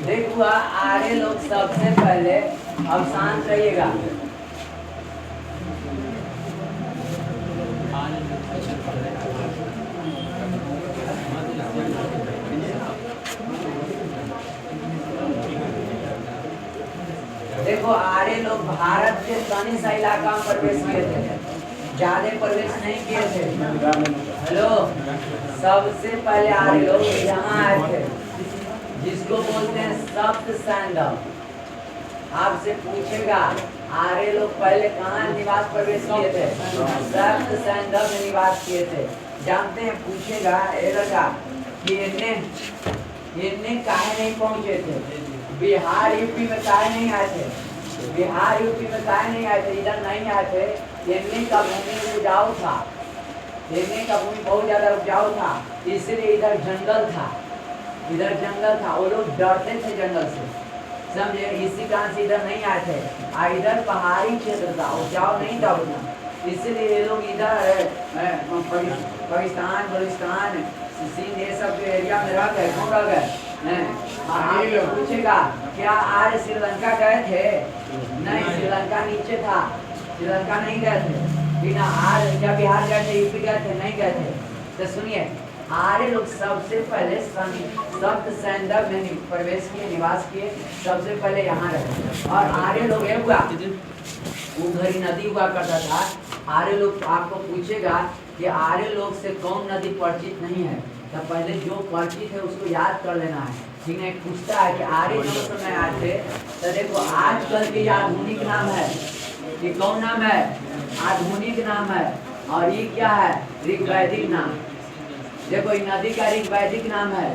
देखो आरे लोग सबसे पहले, अब शांत रहिएगा। देखो आर्य लोग भारत के तनी सा इलाका में प्रवेश किए थे, ज्यादा प्रवेश नहीं किए थे। हेलो, सबसे पहले आर्य लोग यहाँ आए थे, जिसको बोलते हैं सप्त सैंधव। आपसे पूछेगा आर्य लोग पहले कहाँ निवास प्रवेश किए थे? सप्त सैंधव में निवास किए थे। जानते हैं? पूछेगा ये लड़का कि इन्हें काहे नहीं पहुँचे थे? बिहार यूपी में काहे नहीं आए थे? बिहार यूपी में काहे नहीं आए थे? इधर नहीं आए थे। इन्हीं का भूमि उपजाऊ था, इन्हीं का भूमि बहुत ज्यादा उपजाऊ था, इसलिए इधर जंगल था, इधर जंगल था। वो लोग डरते थे जंगल से, समझे? इसी कारण से इधर नहीं आए थे। इधर पहाड़ी क्षेत्र था, उपजाऊ नहीं था उतना, इसलिए ये लोग इधर पाकिस्तान, बलूचिस्तान, सिंध, ये सब एरिया में रह गए। कौन रह गए? पूछेगा क्या आज श्रीलंका गए थे? नहीं, श्रीलंका नीचे था, श्रीलंका नहीं गए थे। बिना आज क्या बिहार गए थे, यूपी गए थे? नहीं गए थे। तो सुनिए, आर्य लोग सबसे पहले सप्त सैंधव में प्रवेश किए, निवास किए, सबसे पहले यहाँ रहे। और आर्य लोग ये हुआ, उधरी नदी हुआ करता था। आर्य लोग आपको पूछेगा कि आर्य लोग से कौन नदी परिचित नहीं है, तो पहले जो परिचित है उसको याद कर लेना है। ठीक है? पूछता है कि आर्य जो समय आए थे, तो देखो आजकल के आधुनिक नाम है, ये कौन नाम है? आधुनिक नाम है। और ये क्या है? ऋग्वैदिक नाम। देखो ये नदी का ऋग्वैदिक नाम है,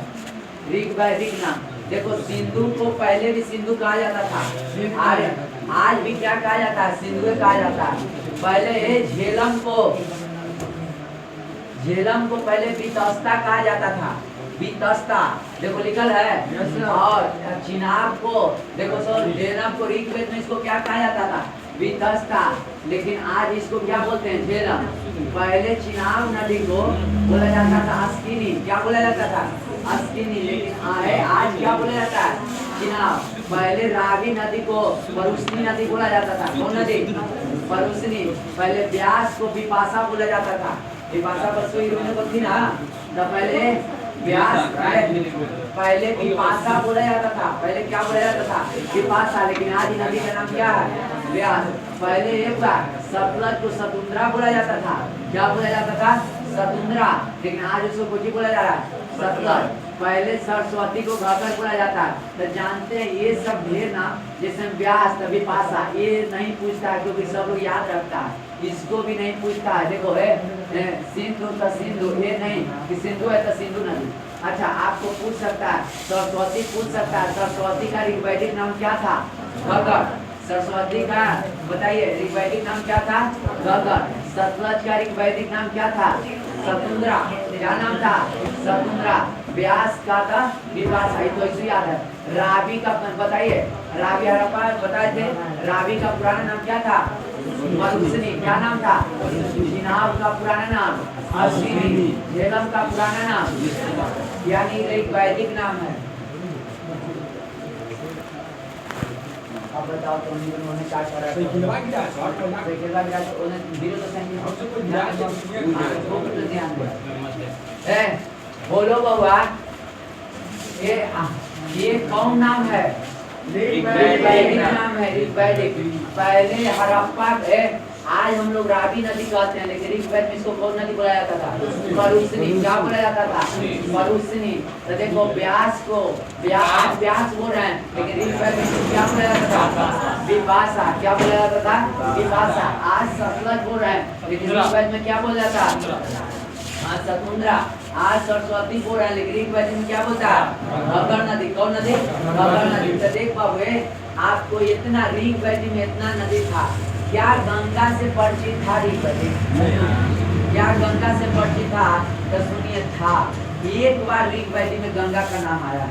ऋग्वैदिक नाम। देखो सिंधु को पहले भी सिंधु कहा जाता था, आज भी क्या कहा जाता है? सिंधु कहा जाता है। पहले झेलम को पहले बीतस्ता कहा जाता था, बीतस्ता देखो लिखल है। और चिनाब को देखो सर, झेलम को ऋग्वेद में इसको क्या कहा जाता था? बीतस्ता। लेकिन आज इसको क्या बोलते हैं? झेलम। पहले चिनाब नदी को बोला जाता था अस्किनी। क्या बोला जाता था? अस्किनी। लेकिन आज क्या बोला जाता है? चिनाब। पहले रावी नदी को परुष्णी नदी बोला जाता था। कौन नदी? परुष्णी। पहले व्यास को विपाशा बोला जाता था। विपाशा बसोई को थी ना, तो पहले व्यास, पहले विपाशा बोला जाता था। पहले क्या बोला जाता था? विपाशा। लेकिन आज नदी का नाम क्या है? व्यास। पहले एक बार सतलज को सतुंद्रा बोला जाता था। क्या बोला जाता था? सतुंद्रा। लेकिन आज उसको कुछ बोला जा रहा है? सतलज। पहले सरस्वती को घाघर बोला जाता है। तो जानते हैं ये सब ढेर नाम, जैसे व्यास, विपाशा, ये नहीं पूछता है क्योंकि सब लोग याद रखता है, इसको भी नहीं पूछता है। देखो है सिंधु तो सिंधु, ये नहीं कि सिंधु है तो सिंधु नदी। अच्छा, आपको पूछ सकता है, सरस्वती पूछ सकता है, सरस्वती का ऋग्वैदिक नाम क्या था? घाघर। सरस्वती का बताइए ऋग्वैदिक नाम क्या था? घाघर। सतलज का ऋग्वैदिक नाम क्या था? सतुंद्रा। क्या नाम था? सतुंद्रा। व्यास का था विपाशा, तो इसे याद है। रावी का बताइए, रावी हड़प्पा बताए थे, रावी का पुराना नाम क्या था? परुष्णी। क्या नाम था? चिनाब का पुराना नाम अस्किनी। झेलम का पुराना नाम यानी ऋग्वैदिक नाम है। अब बताओ तो उन्होंने क्या करा? बोलो बउआ, ये कौन नाम है? ऋग्वैदिक नाम है, ऋग्वैदिक। पहले हड़प्पा है, आज हम लोग रावी नदी कहते हैं, लेकिन ऋग्वेद में इसको कौन नदी बोला जाता था? परुष्णी। क्या बोला जाता था? परुष्णी। तो देखो व्यास को व्यास बोल रहे हैं, लेकिन ऋग्वेद में क्या बोला जाता था? विपाशा। क्या बोला जाता था? विपाशा। आज सतलज बोल रहे हैं, लेकिन ऋग्वेद में क्या बोला जाता है? सतुंद्रा। आज सरस्वती बोल रहे हैं, लेकिन ऋग्वेद में क्या बोलता है? घाघर नदी। कौन नदी? घाघर नदी। तो देख बाबू, आपको इतना ऋग्वेद में इतना नदी था, क्या गंगा से परिचित था ऋग्वेद? क्या गंगा से परिचित था? तो सुनिए, था। एक बार ऋग्वेद में गंगा का नाम आया है,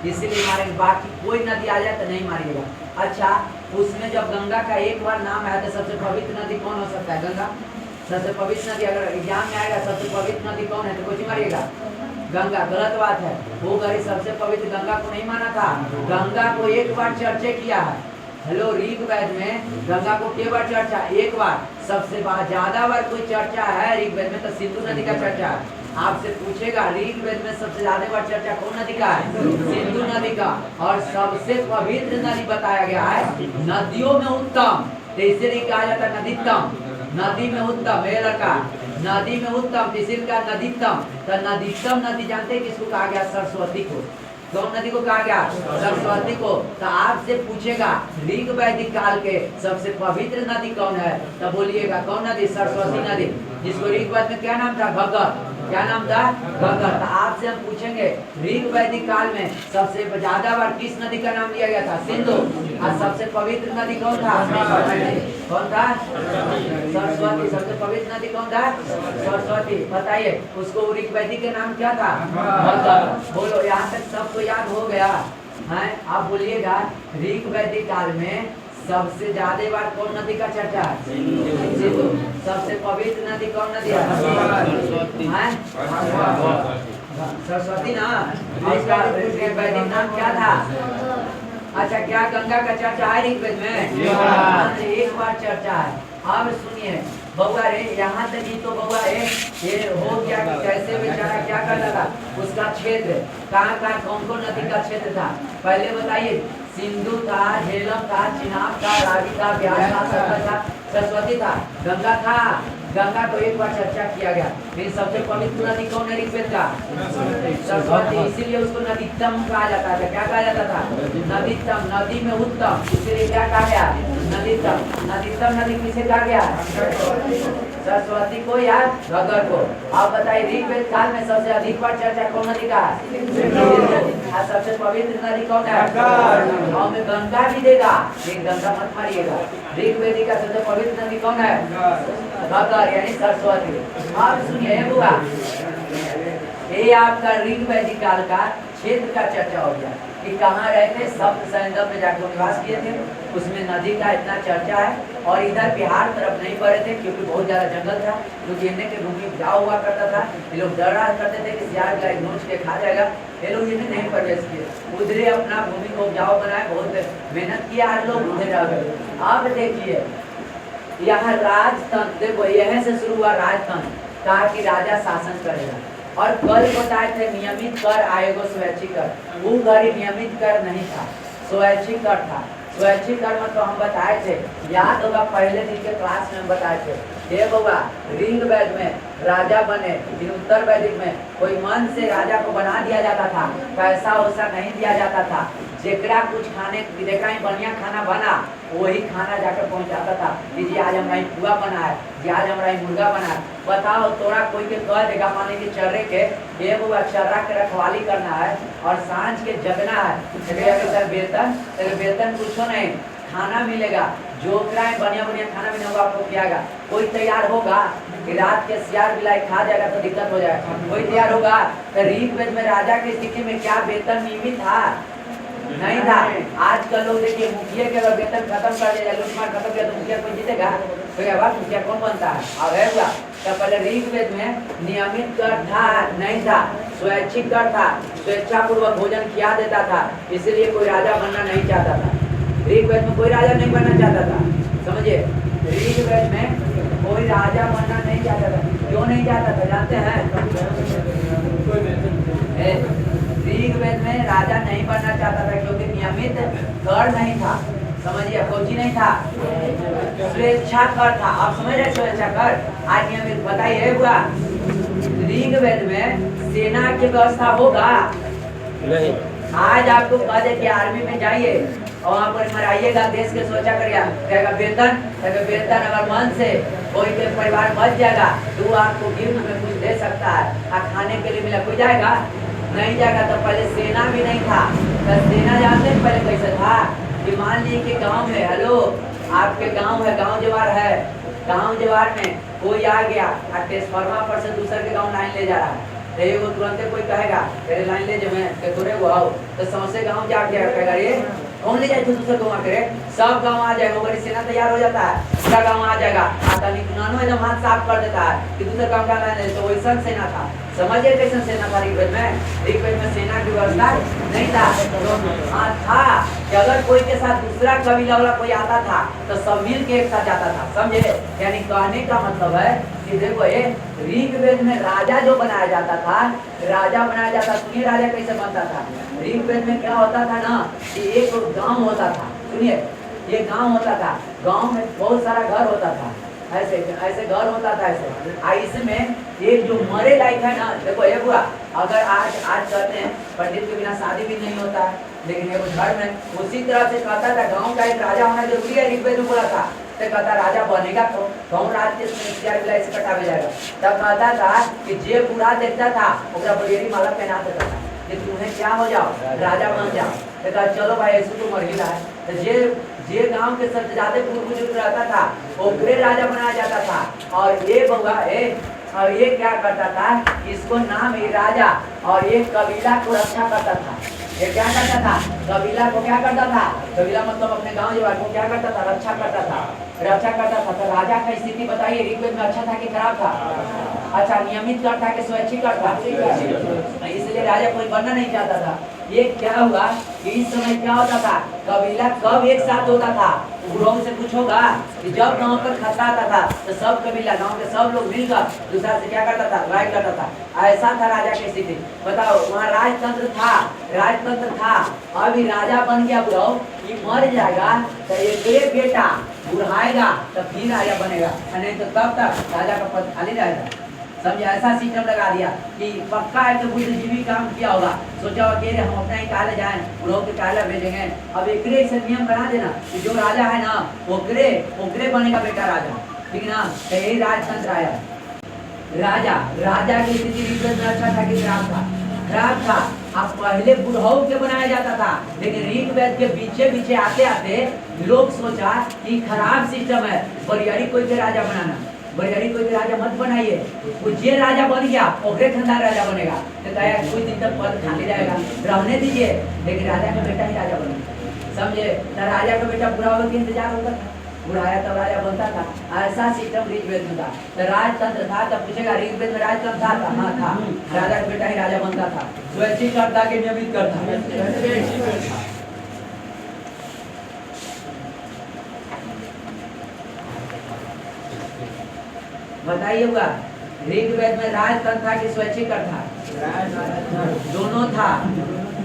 इसीलिए मारेंगे, बाकी कोई नदी आ जाए तो नहीं मारिएगा। अच्छा, उसमें जब गंगा का एक बार नाम आया तो सबसे पवित्र नदी कौन हो सकता है? गंगा। सबसे पवित्र नदी अगर एग्जाम में आएगा सबसे पवित्र नदी कौन है तो कुछ मारिएगा गंगा। गलत बात है, वो गरी सबसे पवित्र गंगा को नहीं माना था, गंगा को एक बार चर्चा किया है। हेलो, ऋग्वेद में गंगा को के बार चर्चा? एक बार। सबसे ज्यादा बार कोई चर्चा है ऋग्वेद में तो सिंधु नदी का चर्चा है। आपसे पूछेगा ऋग्वेद में सबसे ज्यादा बार चर्चा कौन नदी का है? सिंधु नदी का। और सबसे पवित्र नदी बताया गया है, नदियों में उत्तम, तो इसीलिए कहा जाता है नदीतम। नदी में उत्तम, ये लड़का नदी में उत्तम, इसीलिए का नदीतम। तो नदीतम नदी जानते हैं किसको कहा गया? सरस्वती को। कौन नदी को कहा गया? सरस्वती को। तो आपसे पूछेगा ऋग वैदिक काल के सबसे पवित्र नदी कौन है तो बोलिएगा कौन नदी? सरस्वती नदी, जिसको ऋग्वेद में क्या नाम था? घग्गर। क्या नाम था? घग्गर। तो आपसे हम पूछेंगे ऋग वैदिक काल में सबसे ज्यादा बार किस नदी का नाम लिया गया था? सिंधु। और सबसे पवित्र नदी कौन था? कौन था? सरस्वती। सबसे पवित्र नदी कौन था? सरस्वती। बताइए उसको ऋग वैदिक के नाम क्या था? घग्गर। बोलो, यहाँ तक सबको याद हो गया है? आप बोलिएगा ऋग वैदिक काल में सबसे ज्यादा बार कौन नदी का चर्चा है? सिंधु। सबसे पवित्र नदी कौन नदी है? सरस्वती ना। इसका वैदिक नाम क्या था? अच्छा, क्या गंगा का चर्चा है ऋग्वेद में? एक बार चर्चा है। अब सुनिए बउआ रे, यहाँ तक ही तो बउआ रे ये हो गया कि कैसे बेचारा क्या कर लगा, उसका क्षेत्र कहाँ कहाँ कौन कौन नदी का क्षेत्र था पहले बताइए। सिंधु था, झेलम था, चिनाब था, रावी था, ब्यास था, सरस्वती था, सरस्वती था, गंगा था। गंगा को एक बार चर्चा किया गया। लेकिन सबसे पवित्र नदी कौन है ऋग्वेद का? सरस्वती। इसीलिए उसको नदीतम कहा जाता था। क्या कहा जाता था? नदीतम। नदी में उत्तम, इसीलिए क्या कहा गया? नदीतम। नदीतम नदी किसे कहा गया? सरस्वती को या घग्गर को। आप बताइए ऋग्वेद काल में सबसे अधिक बार चर्चा कौन नदी का है? सबसे पवित्र नदी कौन है? और में गंगा भी देगा, लेकिन गंगा मत मारिएगा। ऋग्वेद का सबसे पवित्र नदी कौन है? घग्गर यानी सरस्वती। आप सुनिए बुआ, ये आपका ऋग्वेदिक काल का क्षेत्र का चर्चा हो गया कि कहाँ रहते, सप्त सैंधव में जाकर निवास किए थे। उसमें नदी का इतना चर्चा है। और इधर बिहार तरफ नहीं बढ़े थे क्योंकि बहुत ज्यादा जंगल था, क्योंकि इन्हें के भूमि उपजाऊ हुआ करता था। ये लोग डर रहा करते थे कि सियार गाय नोच के खा जाएगा। ये लोग इन्हें नहीं प्रवेश किए, उधरे अपना भूमि को उपजाऊ बनाए, बहुत मेहनत किया। आज लोग उधर रह गए। अब देखिए यहाँ राजतंत्र, देखो यहाँ से शुरू हुआ राजतंत्र, कहा कि राजा शासन करेगा। और कल बताए थे नियमित कर आएगा स्वैच्छिक कर, वो घड़ी नियमित कर नहीं था, स्वैच्छिक कर था। स्वैच्छिक कर मतलब हम बताए थे, याद होगा पहले दिन के क्लास में हम बताए थे। ये बउआ ऋग्वेद में राजा बने, लेकिन उत्तर वैदिक में कोई मन से राजा को बना दिया जाता था, पैसा वैसा नहीं दिया जाता था। जेकरा कुछ खाने देखा ही बढ़िया खाना बना वही खाना जाकर पहुंचाता था कि जी आज हमारा पुआ बना है, जी आज हमारा मुर्गा बना है। बताओ तोरा कोई के कह देगा माने कि चर्रे के ये बुआ चर्रा के रखवाली करना है और सांझ के जगना है, वेतन कुछ नहीं, खाना मिलेगा, जो बढ़िया बढ़िया खाना मिलेगा वो आपको खिलाएगा। कोई तैयार होगा कि रात के सियार बिलाई खा जाएगा तो दिक्कत हो जाएगा? कोई तैयार होगा? तो ऋग्वेद में राजा की स्थिति में क्या वेतन नियमित था? नहीं था। आजकल लोग देखिए मुखिया के अगर वेतन खत्म कर दिया, लूटमार खत्म किया तो मुखिया कोई जीतेगा? तो क्या बात, मुखिया कौन बनता है? अब है हुआ तो पहले ऋग्वेद में नियमित कर था नहीं था, स्वैच्छिक कर था, स्वेच्छापूर्वक भोजन किया देता था। इसलिए कोई राजा बनना नहीं चाहता था। ऋग्वेद में कोई राजा नहीं बनना चाहता था, समझिए। ऋग्वेद में कोई राजा बनना नहीं चाहता था। क्यों नहीं चाहता था जानते हैं? ऋग्वेद में राजा नहीं बनना चाहता था क्योंकि नियमित कर नहीं था, समझिए। फौजी नहीं था, स्वेच्छा कर था। आप समझ रहे स्वेच्छा कर? आज नियमित बताइए हुआ ऋग्वेद में सेना की व्यवस्था होगा नहीं। आज आपको कह दे कि आर्मी में जाइए और वहाँ पर मराइएगा, देश के सोचा करिएगा वेतन, वेतन अगर मन से कोई के परिवार बच जाएगा तो वो आपको गिफ्ट में कुछ दे सकता है, और खाने के लिए मिला, कोई जाएगा नहीं जाएगा। तो पहले सेना भी नहीं था। तो सेना जानते हैं पहले कैसे था कि मान लीजिए कि गांव में, हेलो आपके गांव है, गांव जवार है, गांव जवार में कोई आ गया ट्रांसफार्मर पर से दूसरे के गांव लाइन ले जा रहा है, तो ये वो तुरंत कोई कहेगा अरे लाइन ले जो मैं के तोरे वो आओ तो समोसे गांव जाके कहेगा ये कौन ले जाए तो दूसरे गाँव करे सब गाँव आ जाएगा वो सेना तैयार हो जाता है पूरा गाँव आ जाएगा आता निकनानो एकदम हाथ साफ कर देता है कि दूसरे गाँव का लाइन तो वैसा सेना था समझिए कैसे सेना था ऋग्वेद में सेना की व्यवस्था नहीं था तो हाँ था कि अगर कोई के साथ दूसरा कबीला वाला कोई आता था तो सब मिल के एक साथ जाता था समझे यानी कहने का मतलब है कि देखो ये ऋग्वेद में राजा जो बनाया जाता था राजा बनाया जाता सुनिए राजा कैसे बनता था ऋग्वेद में क्या होता था ना कि एक गांव होता था सुनिए ये गांव होता था गांव में बहुत सारा घर होता था ऐसे ऐसे घर होता था ऐसे इसमें एक जो मरे लायक है ना देखो ये हुआ अगर आज कहते हैं पंडित के बिना शादी भी नहीं होता है लेकिन ये घर में उसी तरह से कहता था गांव का एक राजा होना जरूरी है ऋग्वेद में बोला था तो कहता राजा बनेगा तो गाँव राज्य से कटावे जाएगा तब कहता था कि जे बुरा देखता था ओकरा बड़ेरी माला पहना देता था कि तुम्हें क्या हो जाओ राजा बन जाओ तो कहा चलो भाई ऐसे तो मर ही रहा है तो जे गांव के सबसे ज्यादा पूर्व बुजुर्ग रहता था ओकरे राजा बनाया जाता था और ये बउआ और ये क्या करता था इसको नाम ये राजा और ये कबीला को रक्षा करता था ये क्या करता था कबीला को क्या करता था कबीला मतलब अपने गांव जवान को क्या करता था रक्षा करता था तो राजा का स्थिति बताइए ऋग्वेद में अच्छा था कि खराब था अच्छा नियमित करता कि स्वैच्छिक करता इसलिए राजा कोई बनना नहीं चाहता था ये क्या हुआ कि इस समय क्या होता था कबीला कब एक साथ होता था गुरुओं से कुछ होगा कि जब गांव पर खतरा आता था तो सब कबीला गांव के सब लोग मिलकर दूसरा से क्या करता था लड़ाई करता था ऐसा था राजा की स्थिति बताओ वहाँ राजतंत्र था अभी राजा बन गया बुढ़ाओ ये मर जाएगा तो एक बेटा बुढ़ाएगा तो फिर राजा बनेगा नहीं तो तब तक राजा का पद खाली रहेगा समझे ऐसा सिस्टम लगा दिया कि पक्का है कि बुद्धिजीवी काम किया होगा सोचा कि हम अपना ही काले जाए बुढ़ो के काले भेजेंगे अब एक से नियम बना देना कि जो राजा है ना ओकरे बनेगा बेटा राजा ठीक ना तो यही राजतंत्र आया राजा की स्थिति ऋग्वेद में अच्छा था कि खराब था अब पहले बुढ़ऊ के बनाया जाता था लेकिन ऋग्वेद के पीछे आते लोग सोचा कि खराब सिस्टम है बरियारी कोई के राजा बनाना बरियारी कोई राजा मत बनाइए जे राजा बन गया ओकरे खानदान राजा बनेगा तो कहा कुछ दिन तक पद खाली रहेगा रहने दीजिए लेकिन राजा का बेटा ही राजा बनेगा समझे तो राजा का बेटा बुरा होने का इंतजार होता था बुढ़ाया तब राजा बनता था ऐसा सिस्टम ऋग्वेद में था तो राजतंत्र था तब पूछेगा ऋग्वेद में राजतंत्र था हाँ था राजा का बेटा ही राजा बनता था स्वैच्छिक करता कि नियमित करता बताइए होगा ऋग्वेद में राजतंत्र था कि स्वैच्छिक कर था दोनों था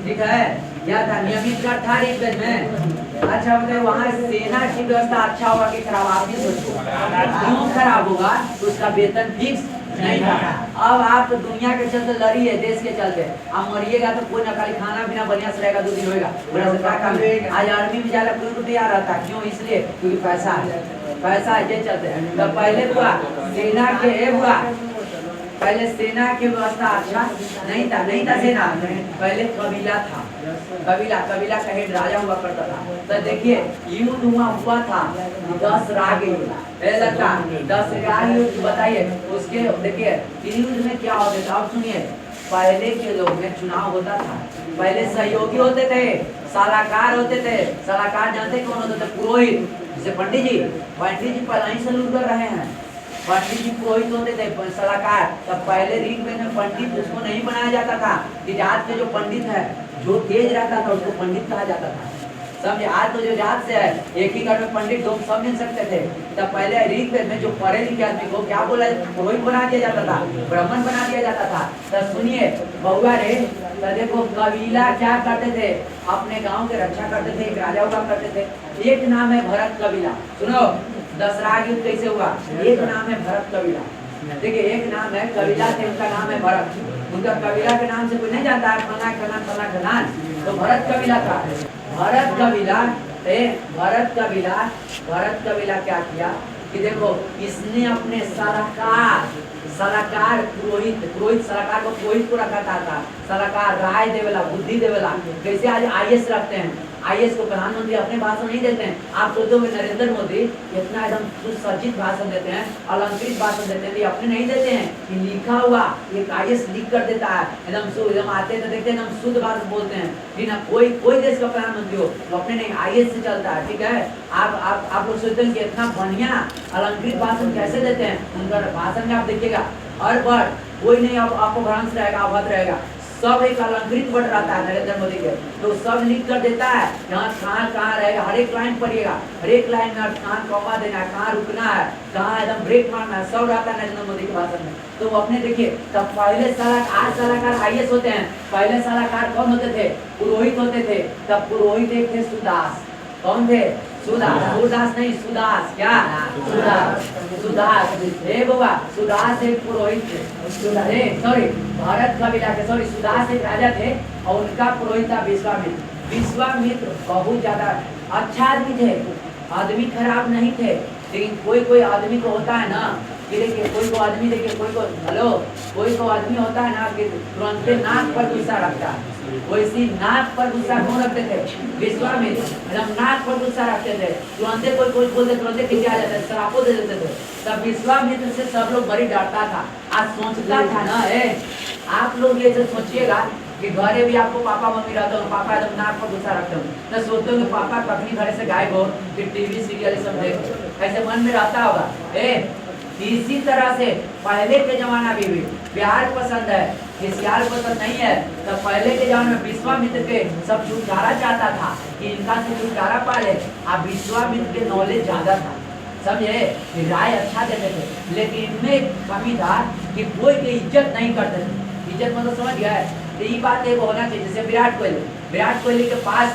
ठीक है क्या था नियमित कर था ऋग्वेद में अच्छा बताइए वहाँ सेना की व्यवस्था अच्छा होगा कि खराब आप ही सोचो क्यों खराब होगा तो उसका वेतन फिक्स नहीं था अब आप तो दुनिया के चलते लड़ी है देश के चलते आप मरिएगा तो कोई ना खाली खाना पीना बढ़िया से रहेगा 2 दिन होगा पूरा से क्या काम आज आर्मी में जाकर कोई तैयार रहता क्यों इसलिए क्योंकि पैसा ये चलते हैं तो पहले हुआ सेना के हुआ पहले सेना की व्यवस्था अच्छा नहीं था सेना पहले कबीला था कबीला का हेड राजा हुआ करता था तो देखिए युद्ध हुआ था 10 राग युद्ध 10 राग युद्ध बताइए उसके देखिए युद्ध में क्या होता था अब सुनिए पहले के लोग में चुनाव होता था पहले सहयोगी होते थे सलाहकार होते थे सलाहकार जानते कौन होते थे पुरोहित जैसे पंडित जी पहले ही सलूट कर रहे हैं पंडित जी पुरोहित होते थे सलाहकार तब पहले ऋग्वेद में पंडित उसको नहीं बनाया जाता था कि जात के जो पंडित है जो तेज रहता था उसको पंडित कहा जाता था समझे आज तो जो जात से है एक ही घर में पंडित लोग सब मिल सकते थे तब पहले ऋग्वेद में जो पढ़े लिखे आदमी को क्या बोला पुरोहित बना दिया जाता था ब्राह्मण बना दिया जाता था तो सुनिए बहुआ रे तो देखो कबीला क्या करते थे अपने गांव के रक्षा करते थे एक राजा हुआ करते थे एक नाम है भरत कबीला सुनो 10 राग युद्ध कैसे हुआ एक नाम है भरत कबीला देखिए एक नाम है कबीला थे उनका नाम है भरत उनका कबीला के नाम से कोई नहीं जानता है फला खनान तो भरत कबीला था भरत कबीला क्या किया कि देखो इसने अपने सलाहकार पुरोहित सलाहकार को पुरोहित को रखा था सलाहकार राय देवेला बुद्धि देवेला कैसे आज IAS रखते हैं आईएएस को प्रधानमंत्री अपने भाषण नहीं देते हैं। आप सोचते हो नरेंद्र मोदी इतना एकदम सुसज्जित भाषण देते हैं, अलंकृत भाषण देते हैं, अपने नहीं देते हैं कि लिखा हुआ एक आईएएस लिख कर देता है, एकदम आते हैं तो देखते हैं एकदम शुद्ध भाषा बोलते हैं। ठीक ना, कोई देश का प्रधानमंत्री हो तो अपने नहीं आईएएस से चलता है। ठीक है, आप लोग सोचते हैं कि इतना बढ़िया अलंकृत भाषण कैसे देते हैं, उनका भाषण में आप देखिएगा हर वर्ड कोई नहीं आपको भ्रंश रहेगा, अवध रहेगा, सब एक अलंकृत वर्ड रहता है नरेंद्र मोदी के, तो सब लिख कर देता है। यहाँ कहाँ रहेगा, हर एक लाइन पढ़िएगा, हर एक लाइन में कहाँ कॉमा देना है, कहाँ रुकना है, कहाँ एकदम ब्रेक मारना है, सब रहता है नरेंद्र मोदी के भाषण में। तो अपने देखिए तब पहले आज सलाहकार आईएएस होते हैं, पहले सलाहकार कौन होते थे, पुरोहित होते थे। तब पुरोहित एक थे सुदास, कौन थे, सूरदास नहीं सुदास, क्या सुदास हे बाबा, सुदास एक पुरोहित थे, सॉरी भारत कबीला के, सॉरी सुदास एक राजा थे और उनका पुरोहित था विश्वामित्र। विश्वामित्र बहुत ज्यादा अच्छा आदमी थे, आदमी खराब नहीं थे, लेकिन कोई आदमी को होता है ना कि देखिए कोई आदमी देखिए कोई आदमी होता है ना कि तुरंत नाक पर गुस्सा रखता है, वैसी नाक पर गुस्सा कौन रखते थे, विश्वामित्र एकदम नाक पर गुस्सा रखते थे, तुरंत कोई बोलते तुरंत पीछे आ जाते, श्रापो दे देते थे। तब विश्वामित्र से सब लोग बड़ी डरता था। आज सोचता था ना आप लोग ये सोचिएगा कि घरे भी आपको पापा मम्मी रहते हो, पापा एकदम नाक पर गुस्सा रखते हो, न सोचते हो कि पापा कभी घर से गायब हो, फिर टीवी सीरियल सब देख, ऐसे मन में रहता होगा। इसी तरह से पहले के जमाना भी प्यार पसंद है, खिसियाल पसंद नहीं है। तो पहले के जमाने में विश्वामित्र के सब छुटकारा चाहता था कि इनका से छुटकारा पा ले। अब विश्वामित्र के नॉलेज ज्यादा था, समझे, राय अच्छा देते थे, लेकिन इनमें एक कमी था कि कोई की इज्जत नहीं करते थे। इज्जत मतलब समझ गया है, तो ये बात एक होना चाहिए। जैसे विराट कोहली के पास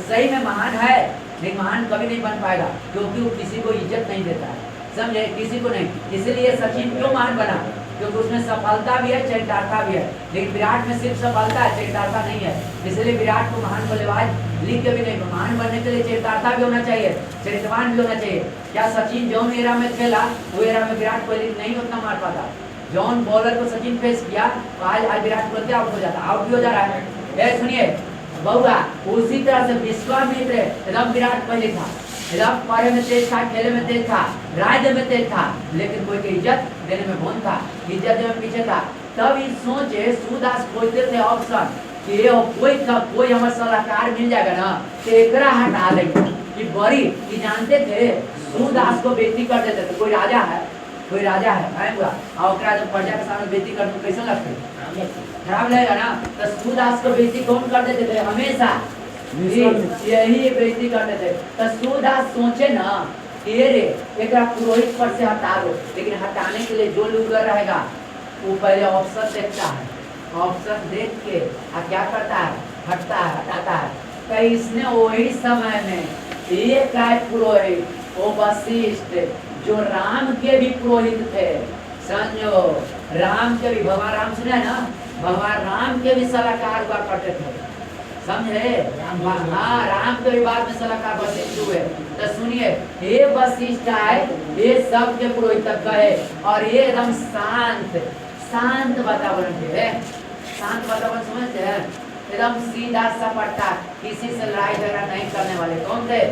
सही में महान है, लेकिन महान कभी नहीं बन पाएगा क्योंकि वो किसी को इज्जत नहीं देता है, समझे, किसी को नहीं। इसलिए सचिन क्यों महान बना, क्योंकि उसमें सफलता भी है, चरितार्था भी है। लेकिन विराट में सिर्फ सफलता है, चरितार्था नहीं है, इसलिए विराट को महान बल्लेबाज लिख के भी नहीं। महान बनने के लिए चरितार्था भी होना चाहिए, चरित्रवान भी होना चाहिए। क्या सचिन जौन एरा में खेला वो एरा में विराट कोहली नहीं उतना मार पाता। जौन बॉलर को सचिन फेस किया तो आज विराट कोहली आउट हो जाता, आउट भी हो जा रहा है। सुनिए बहुआ, उसी तरह से विश्वामित्र एकदम विराट कोहली था, एकदम पढ़े में तेज था, खेले में तेज था, राज्य में तेज था, लेकिन कोई की इज्जत देने में भूल था, इज्जत देने में पीछे था। तब इस सोचे सूदास खोजते थे ऑप्शन कि कोई हमारे सलाहकार मिल जाएगा ना तो एकरा हटा देंगे कि बड़ी कि जानते थे सूदास को बेइज्जती कर देते थे। कोई राजा है और प्रजा के सामने बेइज्जती कर तो कैसा लगता है, खराब लगेगा ना। तो सूदास को बेइज्जती कौन कर देते थे, हमेशा यही बेइज्जती करते थे। तो सूदास सोचे ना एक पुरोहित पर से हटा दो, लेकिन हटाने के लिए जो लोग रहेगा वो पहले ऑप्शन देखता है, ऑप्शन देख के क्या करता है, हटाता है। तो इसने वही समय में एक आए पुरोहित, वो वशिष्ठ जो राम के भी पुरोहित थे, समझो, राम के भी, भगवान राम सुने ना, भगवान राम के भी सलाहकार हुआ करते थे, समझे। हाँ, राम के भी बाद में सलाहकार वशिष्ठ हुए। तो सुनिए, ये वशिष्ठ आए, ये सब के पुरोहित तक गए और ये एकदम शांत वातावरण थे, शांत वातावरण समझते हैं, एकदम सीधा सपाटा, किसी से लड़ाई झगड़ा नहीं करने वाले। कौन थे,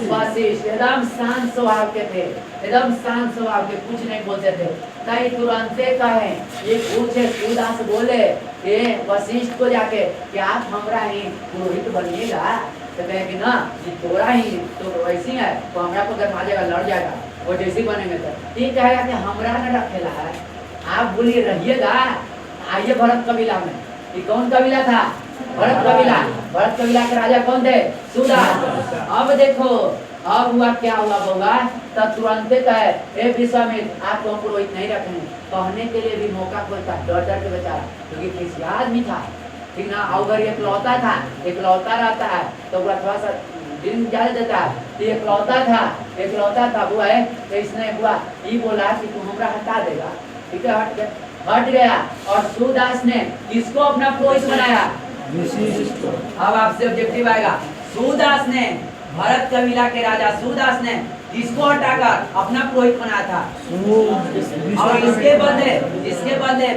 वशिष्ठ, एकदम शांत स्वभाव के थे, एकदम शांत स्वभाव के, कुछ नहीं बोलते थे। नहीं तुरंते कहे, ये पूछे सूदास बोले ये वशिष्ठ को जाके कि आप हमरा ही पुरोहित बनिएगा, तो कहेंगे ना कि तोरा ही तो वैसी है तो हमरा को गरमा जाएगा, लड़ जाएगा, वो जैसे बनेंगे तो ये कहेगा कि हमरा न रखेला है, आप बोलिए रहिएगा। आइए भरत कबीला में, ये कौन कबीला था, भरत कबीला। भरत कबीला के राजा कौन थे, सूदास। अब देखो अब हुआ क्या हुआ होगा, तब तुरंत कहे विश्वामित्र आप तो पुरोहित नहीं रखेंगे, कहने के लिए भी मौका खोजता, डर के बेचारा, क्योंकि किसी आदमी था, ठीक ना, अगर एकलौता था, एकलौता रहता है तो थोड़ा सा दिन ज्यादा देता है, तो एकलौता था हुआ है। तो इसने हुआ ये बोला कि तू हमरा हटा देगा, ठीक है, हट गया। और सूदास ने किसको अपना पुरोहित बनाया, अब आपसे ऑब्जेक्टिव आएगा। सूदास ने, भरत कबीला के राजा सूदास ने किसको हटाकर अपना पुरोहित बनाया था, और इसके बदले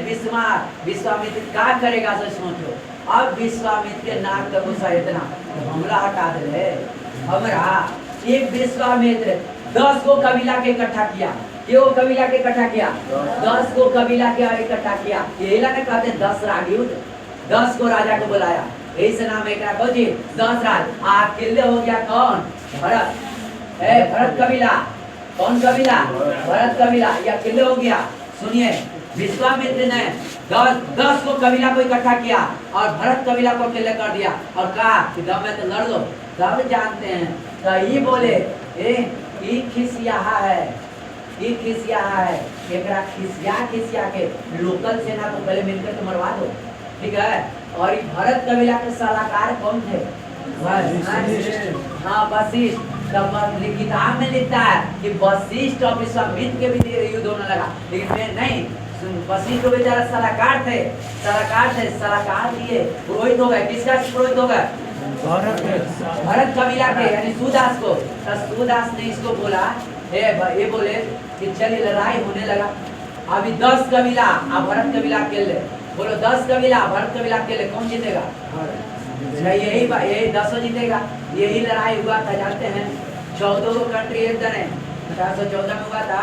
विश्वामित्र क्या करेगा, तो सोचो। अब विश्वामित्र के नाक का गुस्सा इतना हमला हटा दे हमरा एक विश्वामित्र 10 गो कबीला के इकट्ठा किया। क्यों कबीला के इकट्ठा किया? 10 गो कबीला के इकट्ठा किया। यही ना कहते 10 राग युद्ध, 10 को राजा को बुलाया, यही से नाम एक 10 राज। अकेले हो गया कौन? भरत। भरत कबीला। कौन कबीला? भरत कबीला। ये अकेले हो गया। सुनिए, विश्वामित्र ने 10 को कबीला को इकट्ठा किया और भरत कबीला को अकेले कर दिया और कहा कि दम में तो लड़ लो। सब जानते हैं तो ये बोले खिसिया है, खिसिया है, खिसिया के लोकल सेना को पहले मिलकर तो मरवा दो, ठीक है। और ये भरत कबीला के सलाहकार कौन थे? हाँ, वशिष्ठ। किताब में लिखता है कि वशिष्ठ और विश्वामित्र के भी युद्ध होने लगा, लेकिन मैं नहीं। वशिष्ठ तो बेचारा सलाहकार थे, सलाहकार दिए, पुरोहित हो गए। किसका पुरोहित हो गए? भरत कबीला के, यानी सूदास को। तो सूदास ने इसको बोला, ये बोले कि चलिए लड़ाई होने लगा। अभी 10 कबीला और भरत कबीला अकेले। बोलो 10 कबीला भरत कबीला अकेले, कौन जीतेगा? यही 10 जीतेगा। यही लड़ाई हुआ था, जानते हैं। 14 को कंट्री एक दिन 1814 में हुआ था,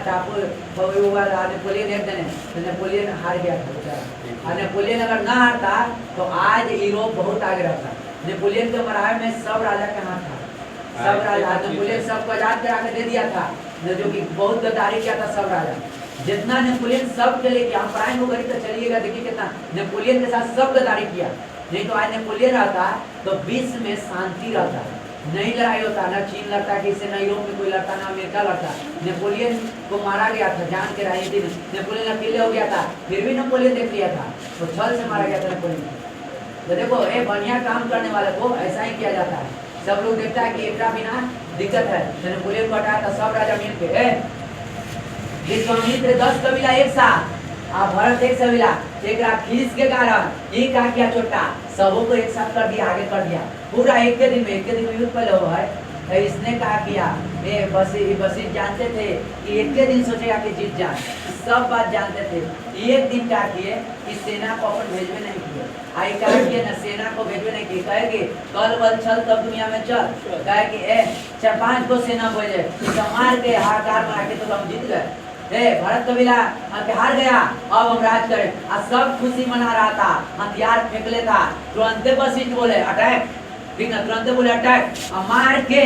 टापू हुआ था। नेपोलियन एक दिन, तो नेपोलियन हार गया था। और नेपोलियन अगर ना हारता तो आज यूरोप बहुत आगे रहता। नेपोलियन के मराहे में सब राजा का हाथ था, सब राजा। नेपोलियन सबको आजाद करा के दे दिया था, जो कि बहुत गद्दारी किया था सब राजा। जितना नेपोलियन सब के लिए हम प्राइम हो गई तो चलिएगा, देखिए कितना नेपोलियन के साथ सब गद्दारी किया। नहीं तो आज नेपोलियन रहता तो विश्व में शांति रहता, नहीं लड़ाई होता, ना चीन लड़ता किसी, ना यूरोप में कोई लड़ता, ना अमेरिका लड़ता। नेपोलियन को मारा गया था जान के राजनीति में। नेपोलियन अकेले हो गया था, फिर भी नेपोलियन देख लिया था, तो छल से मारा गया था नेपोलियन। तो देखो, बढ़िया काम करने वाले को ऐसा ही किया जाता है। सब लोग देखता है कि एकरा बिना दिक्कत है, तो नेपोलियन को हटाया था सब राजा मिल के। विश्वामित्र 10 कबीला एक साथ, भरत एक कबीला, एक खींच के कारण ये क्या किया छोटा, सबों को एक साथ कर दिया, आगे कर दिया पूरा। एक के दिन में युद्ध पहले हुआ है। तो इसने कहा किया, वशिष्ठ जानते थे कि एक के दिन सोचेगा कि जीत जाए, सब बात जानते थे। एक दिन क्या किए कि सेना को अपन भेजवे नहीं किए, आई कहा कि ना सेना को भेजवे नहीं किए, कहे कि कल बल चल तब दुनिया में चल, कहे कि 4-5 को सेना भेजे, तो मार के हाहाकार मार के तो हम जीत गए। भरत कबीला हार गया, अब हम राज करें। सब खुशी मना रहा था, हथियार फेंक लेता। तुरंत वशिष्ठ बोले अटैक, ठीक ना, तुरंत बोले अटैक, मार के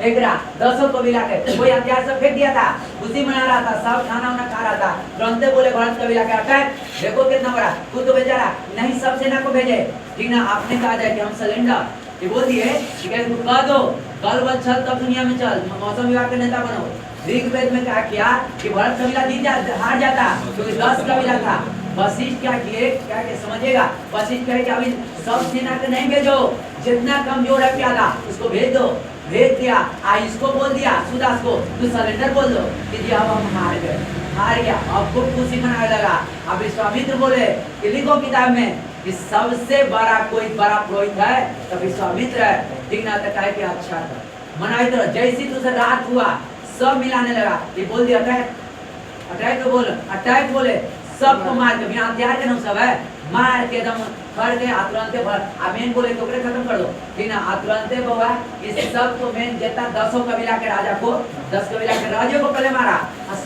एकरा 10 कबीला के कोई हथियार सब फेंक दिया था, खुशी मना रहा था, सब खाना वाना खा रहा था। तुरंत बोले भरत कबीला के अटैक। देखो कितना बड़ा, खुद तो बेचारा नहीं, सब सेना को भेजे, ठीक ना। आपने कहा जाए कि हम सरेंडर, ये बोल दिए, ठीक है, कह दो कल बल चल तब दुनिया में चल, मौसम विभाग के नेता बनो। ऋग्वेद में क्या किया कि भरत कबीला हार जाता क्योंकि 10 कबीला था। वशिष्ठ क्या किए, क्या समझिएगा, वशिष्ठ कहे कि अभी सब सेना के नहीं भेजो, जितना कमजोर है प्यादा उसको भेज दो। भेज दिया, इसको बोल दिया सुदास को, तू सरेंडर बोल दो कि जी अब हम हार गया। अब खूब खुशी मनाने लगा। अब विश्वामित्र बोले कि लिखो किताब में कि सबसे बड़ा कोई बड़ा पुरोहित है तो विश्वामित्र है, ठीक ना। तो कहे कि अच्छा था मनाई तो जैसी तुझे रात हुआ सब मिलाने लगा। ये बोल दिया अटैक अटैक बोले, सबको मार के बिना हथियार के सब है, मार के एकदम कर के तुरंते मेन बोले तो खत्म कर दो, ठीक ना। तुरंते बोला इस सब को मेन जितना 10 कबीला के राजा को, 10 कबीला के राजे को पहले मारा।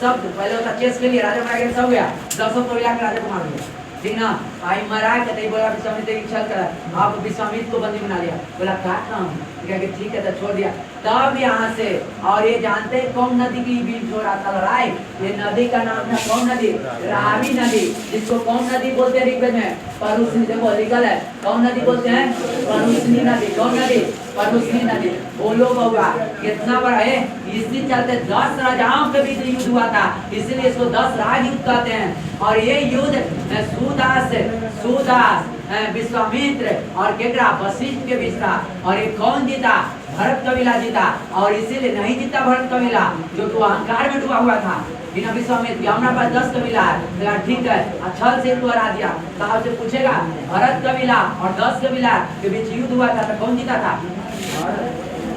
सब पहले होता चेस के लिए राजा मारा गया, सब गया 10 कबीला के राजा को मार दिया, ठीक ना। आई मरा के बोला विश्वामित्र की छल करा, आप विश्वामित्र को बंदी बना लिया। बोला काटना हूँ, ठीक है, तो छोड़ दिया। तब यहाँ से, और ये जानते हैं कौन नदी की बीच हो रहा था लड़ाई, ये नदी का नाम था कौन नदी? रावी नदी, जिसको कौन नदी बोलते हैं ऋग्वेद में? परुष्णी। देखो लीगल है, कौन नदी बोलते हैं? परुष्णी नदी। कौन नदी? परुष्णी नदी। बोलो बउआ कितना बड़ा है। इसी चलते 10 राजाओं के बीच युद्ध हुआ था, इसलिए इसको 10 राज युद्ध कहते हैं। और ये युद्ध सूदास विश्वामित्र और केकरा वशिष्ठ के बीच था। और ये कौन जीता? भरत कबीला जीता। और इसीलिए नहीं जीता भरत कबीला जो तो अहंकार में डूबा हुआ था, बिना विश्वामित्र हमारे पास 10 कबीला है, ठीक है, अच्छा से तो हरा दिया। साहब से पूछेगा भरत कबीला और 10 कबीला के बीच युद्ध हुआ था तो कौन जीता था?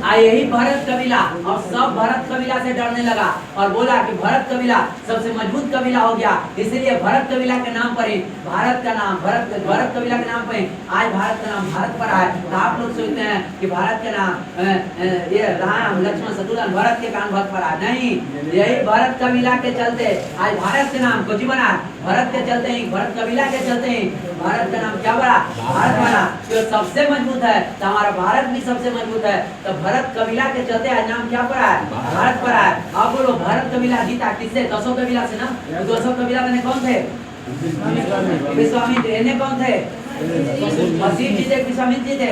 यही भरत कबीला, और सब भरत कबीला से डरने लगा और बोला कि भरत कबीला सबसे मजबूत कबीला हो गया, इसलिए भरत कबीला के नाम पर ही भारत का नाम भरत कबीला के नाम पर आज भारत का नाम भारत पड़ा है। तो आप लोग सोचते हैं कि भारत के नाम ये राम लक्ष्मण शत्रुघ्न भरत के कान भरत पड़ा, नहीं, यही भरत कबीला के चलते आज भारत के नाम कुछ बना, भरत के चलते ही, भरत कबीला के चलते ही भारत का नाम क्या बना, भारत बना। जो सबसे मजबूत है तो हमारा भारत भी सबसे मजबूत है, तो भरत कबीला के चलते आज नाम क्या पड़ा है, भारत पड़ा है। अब बोलो भरत कबीला जीता किससे, 10 कबीला से ना, 200 कबीला में कौन थे, विश्वामित्र, इन्हें कौन थे, वसीम जी थे, विश्वामित्र जी थे,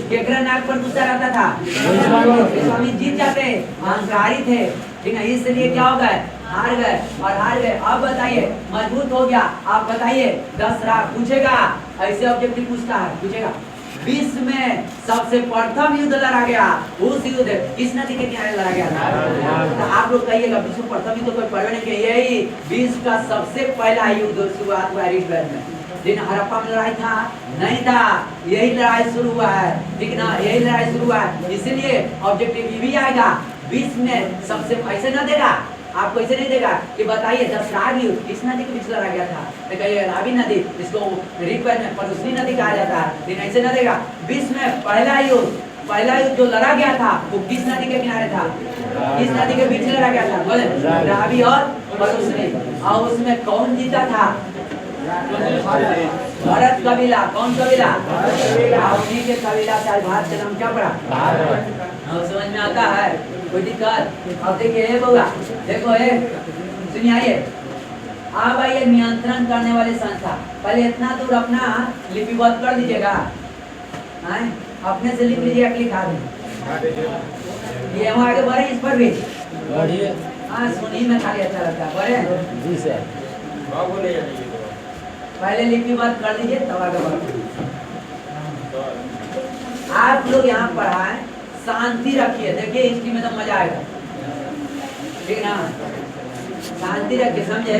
केकरा नाग पर गुस्सा रहता था, विश्वामित्र जीत जाते, अहंकारी थे, ठीक है, इसलिए क्या हो गए, हार गए, और हार गए। अब बताइए मजबूत हो गया, आप बताइए 10 राग पूछेगा, ऐसे ऑब्जेक्टिव पूछता है, पूछेगा विश्व में सबसे प्रथम युद्ध लड़ा गया, उस युद्ध किस नदी के किनारे लड़ा गया था, तो आप लोग कहिएगा विश्व प्रथम युद्ध कोई पढ़ने के, यही विश्व का सबसे पहला युद्ध शुरुआत हुआ ऋग्वेद में, दिन हड़प्पा में लड़ाई था नहीं था, यही लड़ाई शुरू हुआ है, ठीक ना, यही लड़ाई शुरू हुआ है। इसलिए ऑब्जेक्टिव ये भी आएगा, विश्व में सबसे, ऐसे ना देगा आपको, ऐसे नहीं देगा कि बताइए 10 राग युद्ध किस नदी के बीच लड़ा गया था, तो कहिए रावी नदी, इसको ऋग्वेद में परुष्णी नदी कहा जाता है, लेकिन ऐसे ना देगा। विश्व में पहला युद्ध जो लड़ा गया था वो किस नदी के किनारे था, किस नदी के बीच लड़ा गया था, बोले रावी और परुष्णी, और उसमें कौन जीता था, भरत कबीला, कौन कबीला, उन्हीं के कबीला से आज भारत का नाम क्या पड़ा, समझ में आता है, कोई दिक्कत। अब देखिए ये बोला, देखो ये सुनिए, आइए अब आइए नियंत्रण करने वाले संस्था, पहले इतना दूर अपना लिपिबद्ध कर लीजिएगा, अपने से लिख लीजिए, लिखा दें, ये हम आगे बढ़े, इस पर भी हाँ सुनी में खाली अच्छा लगता है, बढ़े जी सर, पहले लिपिबद्ध कर दीजिए तब आगे बढ़े। आप लोग यहाँ पढ़ाएं, शांति रखिए, देखिए हिस्ट्री में तो मजा आएगा, ठीक ना, शांति रखिए, समझे,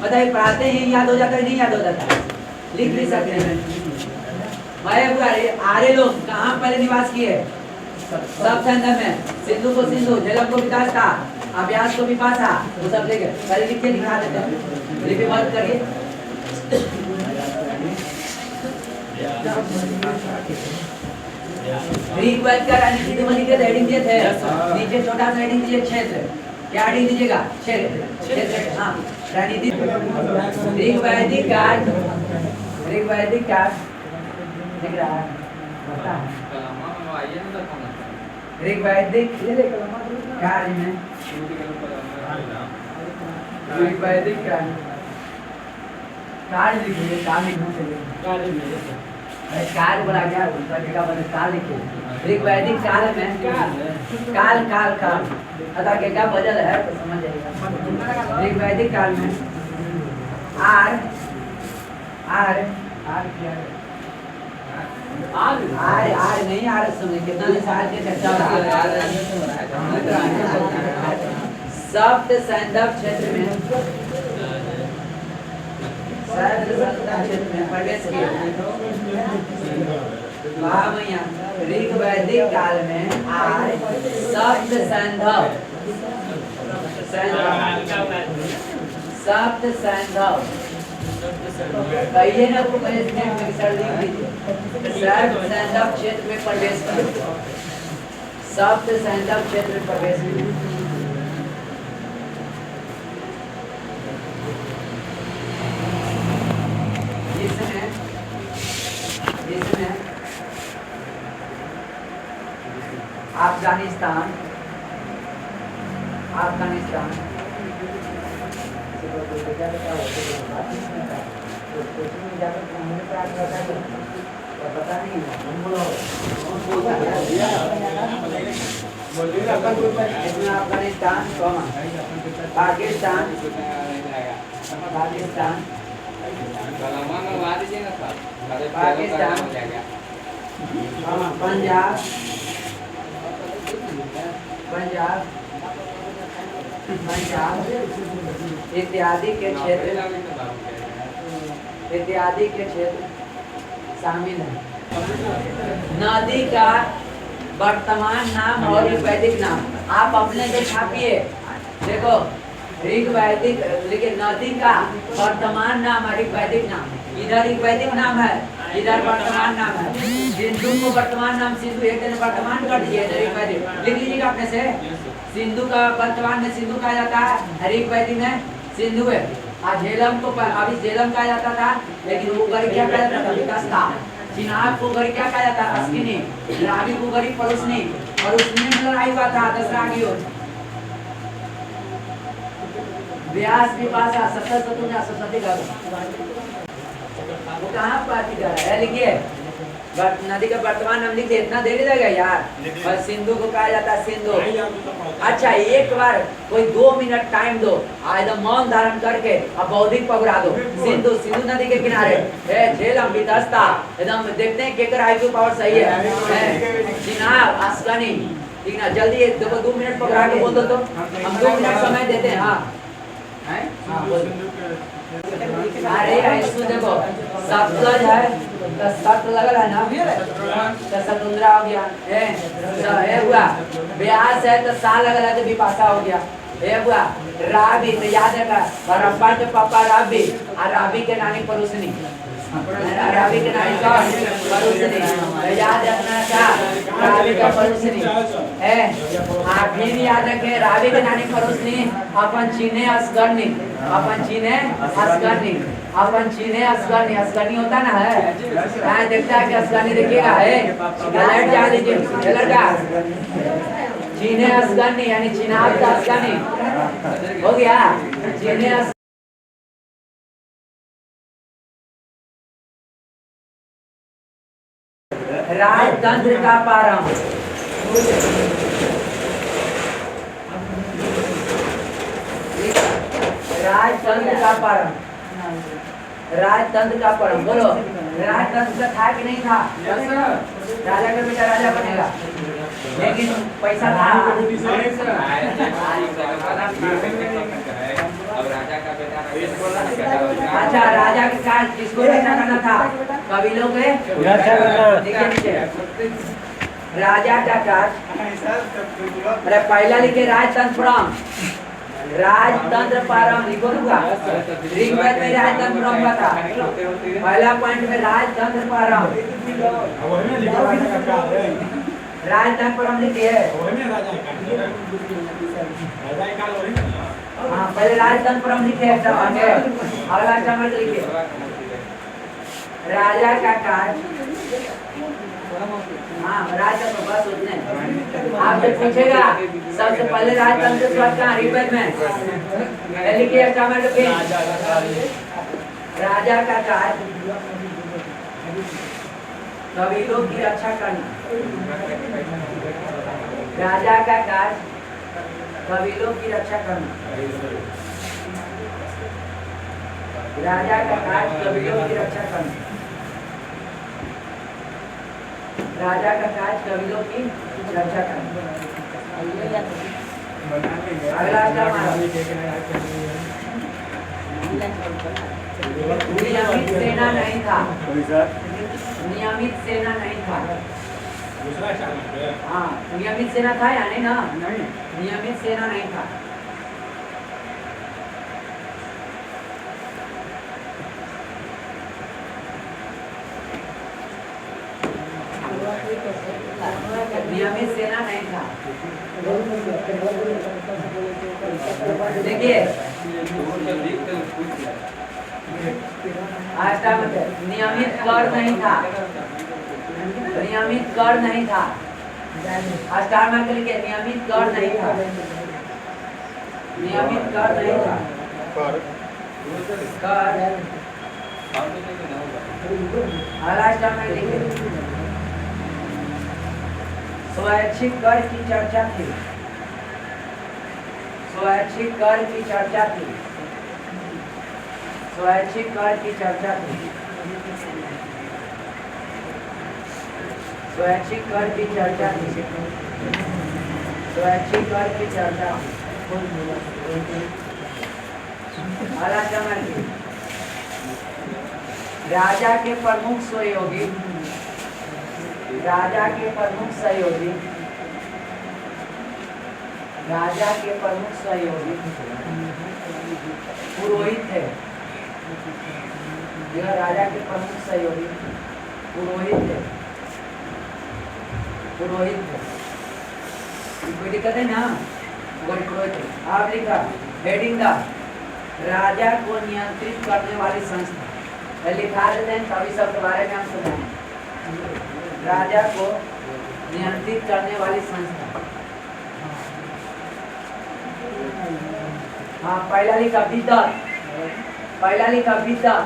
बताइए पढ़ाते ही याद हो जाता है, नहीं याद हो जाता, लिख भी सकते हैं। आर्य लोग कहाँ पहले निवास किए, सब संदर्भ में, सिंधु को सिंधु, झेलम को विकास था, अभ्यास को विपाशा, वो सब लेके पहले लिख के दिखा देते हैं, लिपिबद्ध करिए। ऋग्वेद का राजनीति में लिखे हेडिंग दिए थे, नीचे छोटा सा हेडिंग दीजिए क्षेत्र, क्या हेडिंग दीजिएगा, क्षेत्र, हाँ राजनीति, ऋग्वैदिक काल, ऋग्वैदिक काल दिख रहा है, ऋग्वैदिक काल में, ऋग्वैदिक काल लिखिए, काल लिखना चाहिए, काल बोला गया, उसका जगह बने काल लिखिए। ऋग्वैदिक काल में काल काल काल अतः के क्या बदल है तो समझ जाइएगा। ऋग्वैदिक काल में आर आर आर क्या आर आर नहीं आर समझे कितना साल के चर्चा सप्त सैंधव क्षेत्र में क्षेत्र में प्रवेश किया। ऋग्वैदिक काल में आर्य सप्त सैंधव सप्त सैंधव कहिए ना को पहले सप्त सैंधव क्षेत्र में प्रवेश किया। सप्त सैंधव क्षेत्र में प्रवेश किया। अफगानिस्तान अफगानिस्तान पता नहीं इसमें अफगानिस्तान पाकिस्तान पाकिस्तान पाकिस्तान पंजाब पंजाब पंजाब इत्यादि के क्षेत्र शामिल है। नदी का वर्तमान नाम और वैदिक नाम आप अपने से छापिए। देखो ऋग वैदिक लिखे नदी का वर्तमान नाम और वैदिक नाम, इधर एक वैदिक नाम है, इधर वर्तमान नाम है। सिंधु को वर्तमान नाम सिंधु एक दिन वर्तमान कर दिए, ऋग वैदिक लिख लीजिएगा अपने से। सिंधु का वर्तमान में सिंधु कहा जाता है, ऋग वैदिक में सिंधु है। आज झेलम को अभी झेलम कहा जाता था, लेकिन वो गरी क्या कहा जाता था, विकास था। चिनाब को गरी क्या कहा जाता था, अस्किनी। रावी को गरी परुष्णी, और उसमें लड़ाई हुआ था दशराग युद्ध। व्यास विपाशा सत्तर शत्रुंजय सरस्वती का वो कहाँ बात कर रहा है, लिखिए नदी का वर्तमान नाम लिखिए, इतना देर लगेगा यार। और सिंधु को कहा जाता है सिंधु। अच्छा एक बार कोई 2 मिनट टाइम दो, एकदम मौन धारण करके अब बौद्धिक पकड़ा दो। सिंधु सिंधु नदी के किनारे है झेलम विदस्ता, एकदम देखते हैं केकर आईक्यू पावर सही है। चिनाब अस्कनी, ठीक ना, जल्दी देखो 2 मिनट पकड़ा के बोल दो तो हम 2 मिनट समय देते हैं। हाँ अरे ऐसे देखो सतलज है तो सत लगल है ना, तो सतुंद्रा हो गया है हुआ। ब्यास है तो सा लगल है तो विपाशा हो गया है हुआ। रावी तो याद रखा, रब्बा के पापा रावी और रावी के नानी परुष्णी, रावी के नानी कौन परुष्णी, याद रखना था रावी का परुष्णी है। आप भी याद रखें रावी के नानी परुष्णी अपन चीने असगर्णी, अपन चीने असगर्णी, अपन चीने असगर्णी, असगर्णी होता ना है, देखता है कि असगर्णी देखिएगा है, लाइट जा लीजिए लड़का। चीने असगर्णी यानी चिनाब का असगर्णी हो गया। चीने राजतंत्र का प्रारंभ, राजतंत्र का प्रारंभ, राजतंत्र का प्रारंभ बोलो। राजतंत्र का था कि नहीं था, राजा का बेटा राजा बनेगा, लेकिन पैसा था। अच्छा राजा के काज किसको रक्षा करना था, कबीलों के राजा का काज। अरे पहला लिखे राजतंत्र प्रारंभ, राजतंत्र प्रारंभ लिखो दूंगा। ऋग्वेद में राजतंत्र प्रारंभ था, पहला पॉइंट में राजतंत्र प्रारंभ, राजतंत्र प्रारंभ लिखिए। हाँ पहले राजतंत्र प्रारंभ लिखिए, अगला चमक लिखिए राजा का काज। हाँ राजतंत्र बस उतने आपसे पूछेगा सबसे पहले राजतंत्र शब्द कहाँ, ऋग्वेद में लिखिए। चमक राजा का काज कबीलों की रक्षा करना, राजा का काज कबीलों की रक्षा करना, राजा का काज कबीलों की रक्षा करना, राजा का काज कबीलों की रक्षा करना। अगला नियमित सेना नहीं था, नियमित सेना नहीं था। हाँ नियमित सेना था या नहीं ना, नियमित सेना नहीं था। नियमित सेना नहीं था। देखिए नियमित कर नहीं था, नियमित कर नहीं था। स्टार मार्क लिखिए नियमित कर नहीं था, नियमित कर नहीं था। कर अगला स्टार मार्क लिखिए स्वैच्छिक कर की चर्चा थी, स्वैच्छिक कर की चर्चा थी, स्वैच्छिक कर की चर्चा थी, स्वैच्छिक कर की चर्चा थी, स्वैच्छिक कर की चर्चा। राजा के प्रमुख सहयोगी, राजा के प्रमुख सहयोगी, राजा के प्रमुख सहयोगी पुरोहित थे। यह राजा के प्रमुख सहयोगी पुरोहित थे, पुरोहित थे। कोई दिक्कत है ना? पुरोहित थे। आप लिखा हेडिंग का राजा को नियंत्रित करने वाली संस्था, लिखा देते हैं कभी सबके बारे में हम सुनाएं। राजा को नियंत्रित करने वाली संस्था। हाँ, पहला लिखा विद्वत, पहला लिखा विद्वत,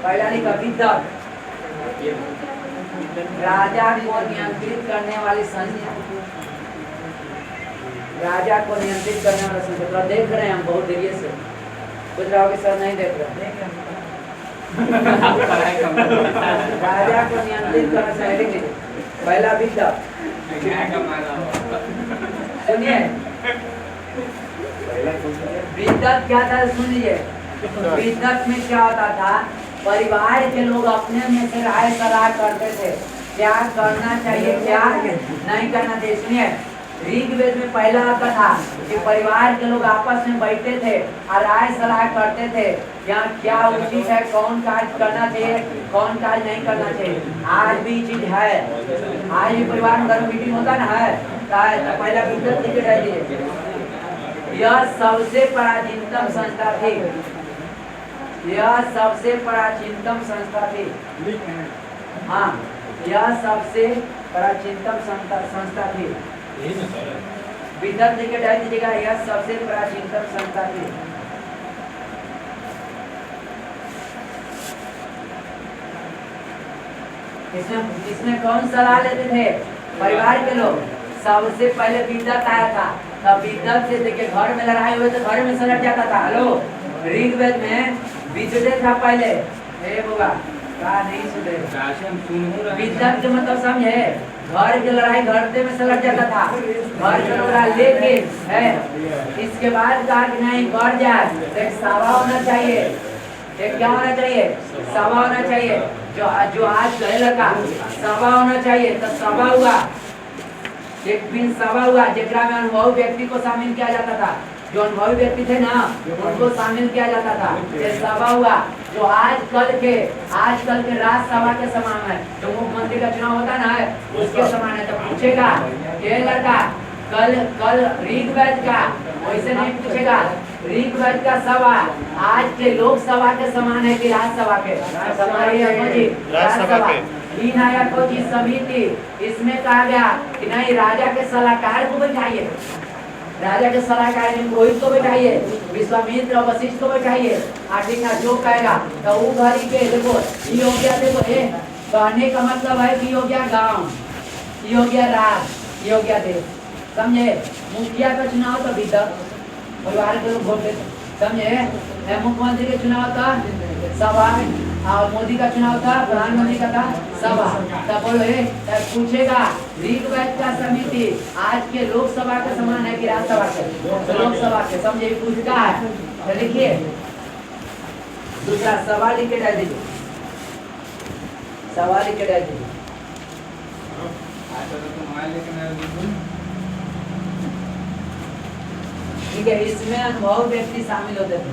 पहला लिखा विद्वत। राजा को नियंत्रित करने वाली संस्था, राजा को नियंत्रित करने वाला संस्था। तो देख रहे हैं हम बहुत देर से, कुछ रहोगे सर नहीं देख रहे। राजा को नियंत्रित करने से हेडिंग लीजिए, पहला विद्वत। सुनिए विद्वत क्या था, सुन लीजिए। विद्वत में क्या होता था, परिवार के लोग अपने में से राय सलाह करते थे, क्या करना चाहिए क्या नहीं करना चाहिए। सुनिए ऋग्वेद में पहला आता था कि परिवार के लोग आपस में बैठते थे और राय सलाह करते थे यहाँ क्या उचित है, कौन कार्य करना चाहिए, कौन कार्य नहीं करना चाहिए। आज भी चीज है, आज भी परिवार में घर मीटिंग होता ना है, तो पहला विद्वत लिखे रहिए। यह सबसे प्राचीनतम संस्था थी, यह सबसे प्राचीनतम संस्था थी। हाँ, यह सबसे प्राचीनतम संस्था थी। विद्वत लिखे डाल दीजिएगा, यह सबसे प्राचीनतम संस्था थी। इसमें कौन सलाह लेते थे, परिवार के लोग। सबसे पहले विद्वत आया था, तब विद्वत से देखिए घर में लड़ाई हुई तो घर में सलट जाता था। हेलो, ऋग्वेद में विद्वत था पहले। हे बाबा कहा नहीं सुन रहे। विद्वत के मतलब समझे, घर की लड़ाई घर में सलट जाता था, घर के लोग। लेकिन है इसके बाद कहा कि नहीं बढ़ जाए, एक सभा होना चाहिए। एक क्या होना चाहिए, सभा होना चाहिए। जो आज कहे लड़का सभा होना चाहिए, तो सभा हुआ, एक दिन सभा हुआ जेकरा में अनुभवी व्यक्ति को शामिल किया जाता था। जो अनुभवी व्यक्ति थे ना उनको शामिल किया जाता था। ये सभा हुआ जो आजकल के राज्यसभा के समान है। जो मुख्यमंत्री का चुनाव होता ना है उसके समान है। तो पूछेगा ये लड़का कल ऋग्वेद का, वैसे नहीं पूछेगा। ऋग्वेद का सभा आज के लोकसभा के समान है कि राज्यसभा के राज्यसभा। तीन आया को की समिति, इसमें कहा गया कि नहीं राजा के सलाहकार को बैठाइए, राजा के सलाहकार में पुरोहित को बैठाइए, विश्वामित्र और वशिष्ठ को बैठाइए। ठीक है, जो कहेगा तो वो घड़ी के देखो ये हो गया। देखो ये कहने का मतलब है कि हो गया गाँव, ये हो गया राज, ये हो गया देश। समझे, मुखिया का चुनाव तो विद्वत, परिवार के लोग वोट देते। समझे, मुख्यमंत्री के चुनाव था सभा, और मोदी का चुनाव था, प्रधानमंत्री का था सभा। तब बोलो पूछेगा ऋग्वेद का समिति आज के लोकसभा के समान है कि राज्यसभा के, लोकसभा के। समझे, पूछता है तो लिखिए दूसरा सवाल लिख के डाल दीजिए, सवाल लिख के डाल दीजिए। ठीक है, इसमें अनुभवी व्यक्ति शामिल होते थे,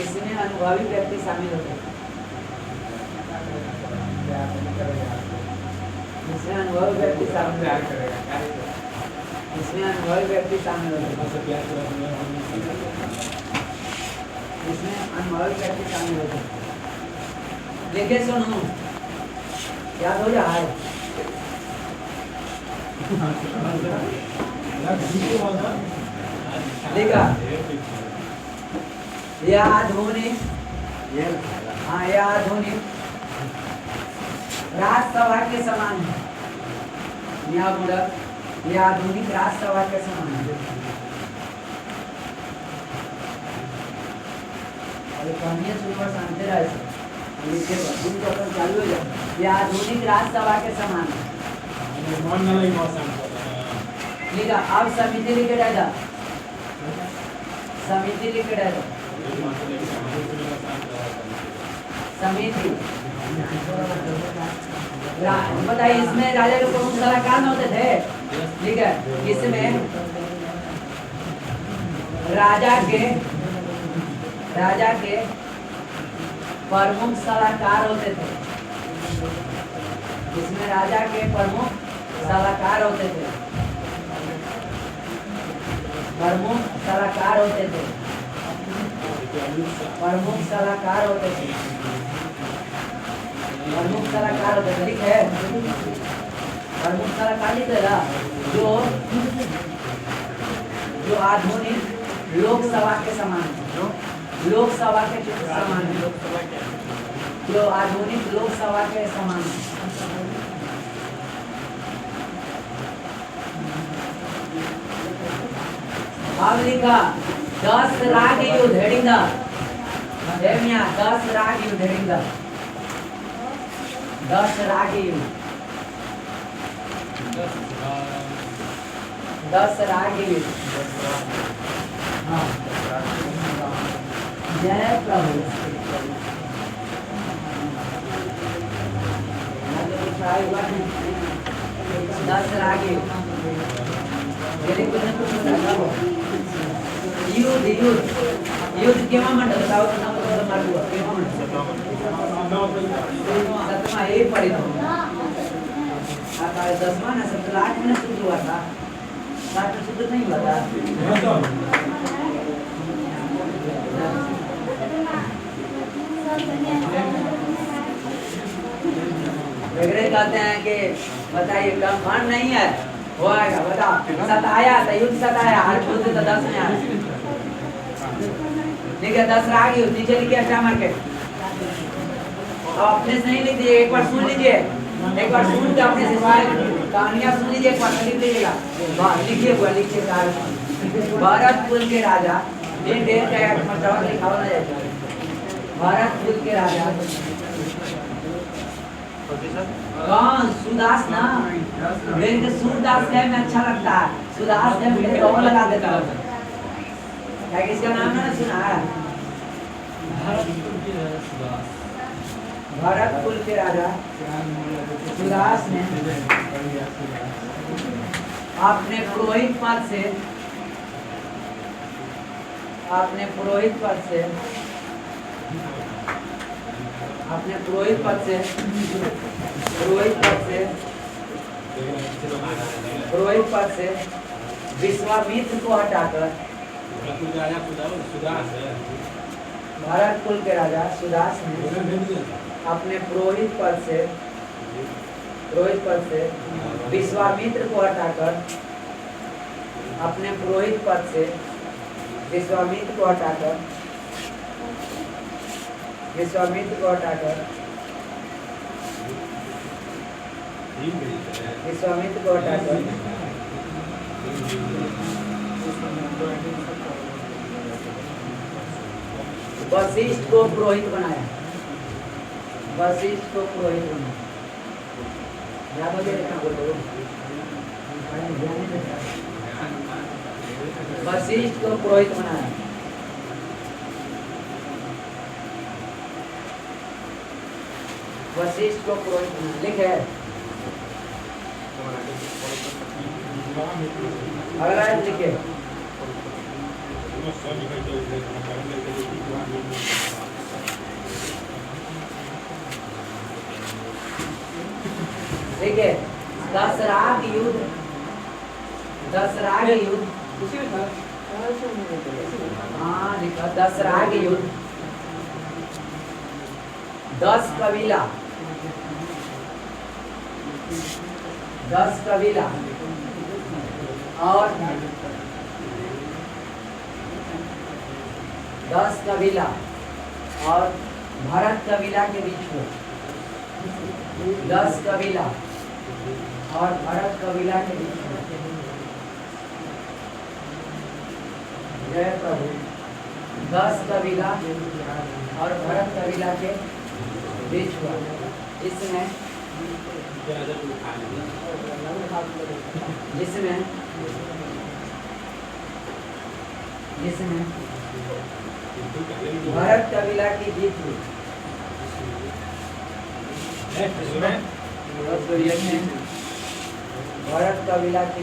इसमें अनुभवी व्यक्ति शामिल होते थे, इसमें अनुभवी व्यक्ति शामिल होते थे, इसमें अनुभवी व्यक्ति शामिल होते थे, इसमें अनुभवी व्यक्ति शामिल होते थे। देखिए सुनो, याद हो रहा है देखा, यह आधुनिक, हाँ यह आधुनिक राज्यसभा के समान है। यह मूलक यह आधुनिक राज्यसभा के समान है। कहानियां सुनकर शांति रहे, चालू हो जाए। यह आधुनिक राज्यसभा के समान है। लिखा, अब समिति लिखे डाला, समिति लिखे डाला, समिति बताइए इसमें राजा के प्रमुख सलाहकार होते थे, ठीक है। इसमें राजा के प्रमुख सलाहकार होते थे। इसमें राजा के प्रमुख सलाहकार होते थे। प्रमुख सलाहकार होते थे। प्रमुख सलाहकार होते थे। प्रमुख सलाहकार होते थे, ठीक है। प्रमुख सलाहकार लिख देगा जो आधुनिक लोकसभा के समान है। लोकसभा के समान है। जो आधुनिक लोकसभा के समान है। अब लिखा 10 राग युद्ध हेडिंग 10 राग युद्ध हेडिंग 10 राग युद्ध 10 राग युद्ध। हाँ जय प्रभु। 10 राग युद्ध युद्ध केव्हा म्हणतात केव्हा म्हणतात सतमा हे पडित आता 10वां ना 8 में शुरू हुआ था 7 शुरू नहीं हुआ था। वगैरह कहते हैं कि बताइए कंफर्म नहीं है होगा बताओ। सताया था युद्ध सताया हर युद्ध तो 10 में आया। ठीक है 10 राग युद्ध नीचे लिखिए स्टार मार के। अपने से नहीं लिख दीजिए, एक बार सुन लीजिए। एक बार सुन के अपने से कहानियां सुन लीजिए, एक बार लिख लीजिएगा। लिखिए वो लिखिए भरत कुल के राजा ये डेट का मतलब लिखा होना चाहिए। भरत कुल के राजा कौन? सुदास ना। मेरे को सुदास है में अच्छा लगता है। सुदास है मेरे को लगा देता हूँ। क्या किसका नाम ना सुना है? भरत कुल के राजा सुदास ने अपने पुरोहित पद से अपने पुरोहित पद से विश्वामित्र को हटाकर भरत कुल के राजा सुदास ने अपने पुरोहित पद से विश्वामित्र को हटाकर अपने पुरोहित पद से विश्वामित्र को हटाकर वशिष्ठ को पुरोहित बनाया। वशिष्ठ को पुरोहित बनाया। वशिष्ठ को पुरोहित बनाया। वशिष्ठ को पुरोहित बनाया लिखे। अगला लिखे ठीक है। 10 राग युद्ध हाँ लिखा 10 राग युद्ध 10 कबीला और 10 कबीला और भरत कबीला के बीच में 10 कबीला और भरत कबीला के बीच में जय प्रभु 10 कबीला और भरत कबीला के बीच हुआ। इसमें भरत कबीला की जीत हुई। भरत कबीला की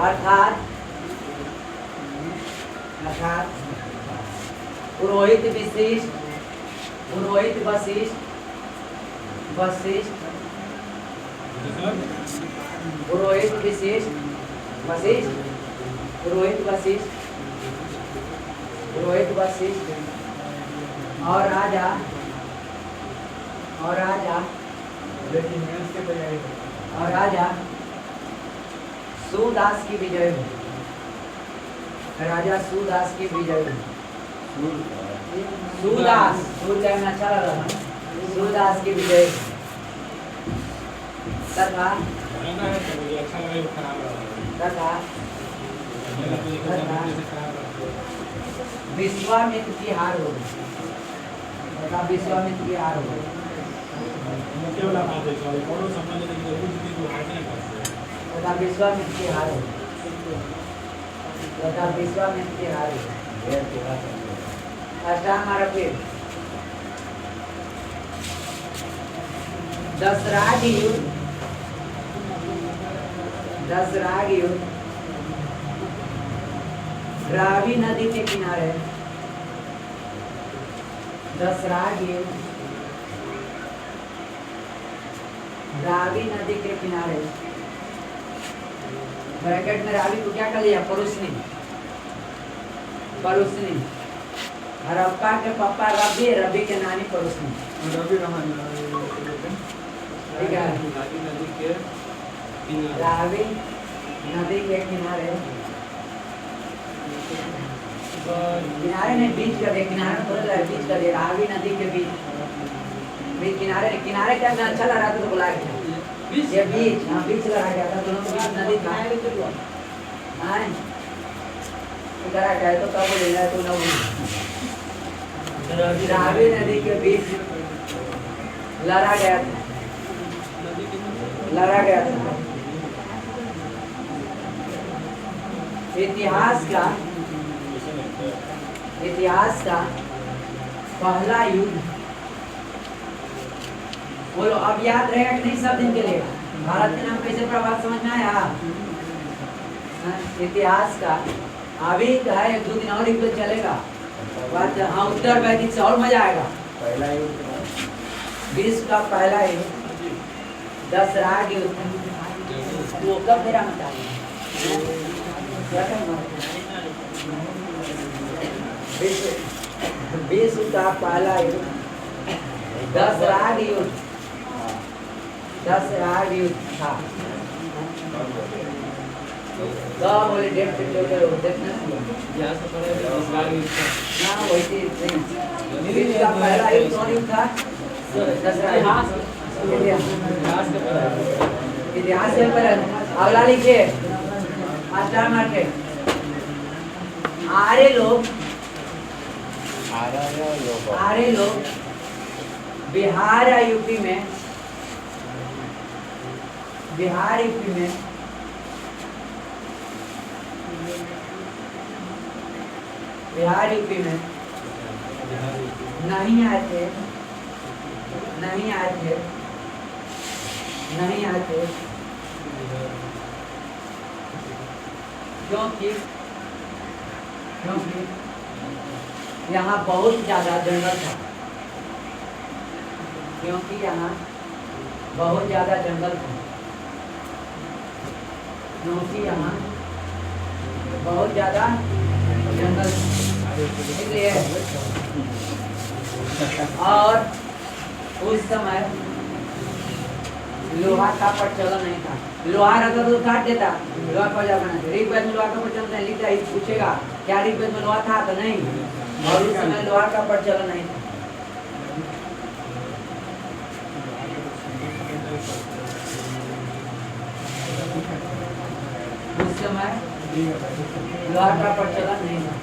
अर्थात पुरोहित विशिष्ट पुरोहित वशिष्ठ पुरोहित विशिष्ट वशिष्ठ पुरोहित वशिष्ठ और राजा सूरदास की विजय हुई। राजा सूरदास की विजय हुई। सूरदास में अच्छा लग रहा है। सूरदास की विजय तथा विश्वामित्र की हार हो गई। विश्वामित्र की हार हो गई। विश्वामित्र की हार हो गई। विश्वामित्र की हार हो गई। अष्टांग फिर दशराग युद्ध रावी नदी के किनारे रावी नदी के किनारे ब्रैकेट में रावी को क्या कर लिया? परुष्णी। हरप्पा के पापा रवि के नानी परुष्णी। ठीक है। रावी नदी के किनारे नहीं, बीच कर दे। किनारे बीच कर दे। रावी नदी के बीच किनारे क्या अच्छा लग रहा था तो बुला के ये बीच लगा गया था। दोनों के बीच नदी था। करा गया तो कब बोलेगा तो ना। रावी नदी के बीच लड़ा गया था। इतिहास का पहला युद्ध। बोलो अब याद रहेगा कि नहीं? सब दिन के लिए भारत के नाम कैसे प्रभाव समझ में आया? इतिहास का अभी है 1-2 दिन और युद्ध चलेगा। हाँ, उत्तर वैदिक से और मजा आएगा। विश्व का पहला युद्ध दशराग युद्ध। वो कब मेरा मत विश्व का पहला युद्ध दशराग युद्ध था। बोले डेट पे देखना वैसे विश्व का पहला युद्ध कौन युद्ध था? इतिहास से पर अगला लिखिए। मास्टर मार्केट आर्य लोग बिहार या यूपी में नहीं आए थे क्योंकि यहाँ बहुत ज्यादा जंगल था। इसलिए और उस समय लोहा का प्रचलन नहीं था। लोहा रहता तो काट देता। लोहा पर जाना ऋग्वेद में लोहा का प्रचलन नहीं लिखता। पूछेगा क्या ऋग्वेद में लोहा था? तो नहीं। और उस समय लोहा का प्रचलन नहीं था। उस समय लोहा का प्रचलन नहीं था।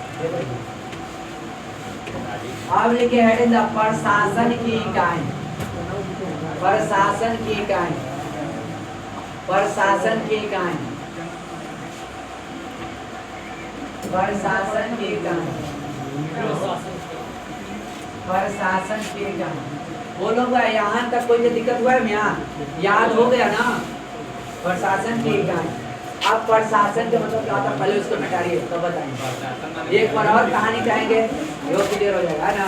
अब लिखे हेडिंग प्रशासन की इकाई। प्रशासन की इकाई बोलोगा। यहाँ तक कोई जो दिक्कत हुआ है यहाँ याद हो गया ना? प्रशासन की इकाई। अब प्रशासन के मतलब क्या होता है पहले उसको मिटाइए तब बताएंगे। एक बार और कहानी कहेंगे वो क्लियर हो जाएगा ना?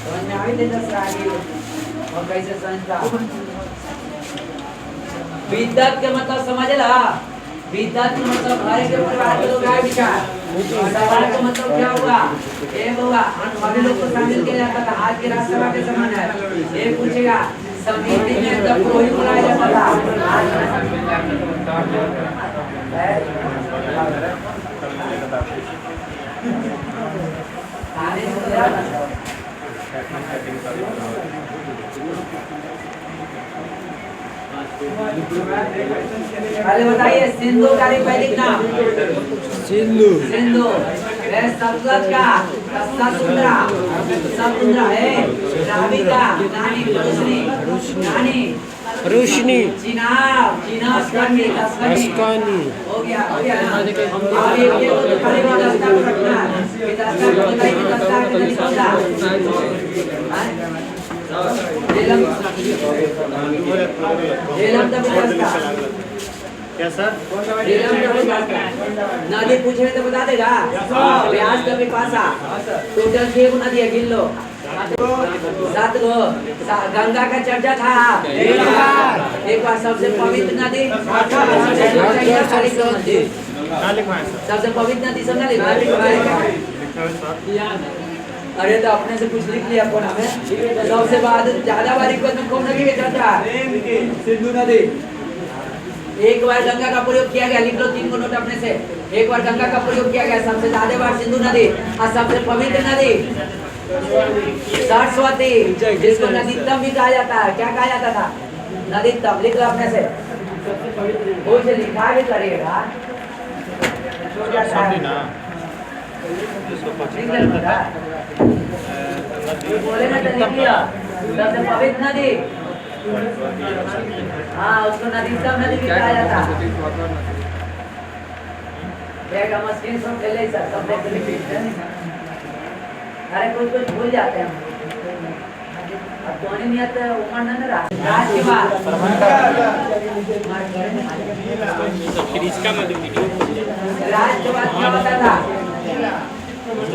समझ में आई थी दस आगे और कैसे समझता? विद्वत के मतलब समझ ला। विद्वत के मतलब घर के परिवार के लोग आए विचार। सभा का मतलब क्या हुआ? एक होगा अनुभवी लोग को शामिल किया जाता था। आज के राज्यसभा के समान है। एक पूछेगा समिति में तब पुरोहित बुलाया जाता था। पहले बताइए सिंधु का वैदिक नाम? सिंधु। सिंधु संस्कृत का समुद्रा। समुद्रा है। रावी का नानी रोशनी। नानी रोशनी। चिनाब। चिनाब अस्कानी हो गया। हो गया ना? अब ये तो खाली दस्ता को रखना है। ये दस्ता को बताइए दस्ता के नहीं होता। क्या सर? नदी पूछे तो बता देगा। ब्यास का पिपासा टोटल 6 नदी है गिन लो। 7 गो। गंगा का चर्चा था एक बार। सबसे पवित्र नदी सबसे पवित्र नदी समझा लिखा। अरे तो अपने से कुछ लिख लिया कोना में। सबसे बाद ज्यादा बारीक में कौन नदी की चर्चा? सिंधु नदी। एक बार गंगा का प्रयोग किया गया। लिख लो 3 को नोट अपने से। एक बार गंगा का प्रयोग किया गया। सबसे ज्यादा बार सिंधु नदी। और सबसे पवित्र नदी सरस्वती, जिसको नदीतम भी कहा जाता है। क्या कहा जाता था? नदीतम। लिख लो अपने से। वो से लिखा भी करिएगा। बोले ना तो लिख लिया। सबसे पवित्र नदी। हाँ उसको नदीतम नदी भी कहा जाता है। मशीन सब खेले सर सब अरे कुछ कुछ भूल जाते हैं। अब कौन नियत उमर न रहा। राज के बाद राज के बाद क्या होता था?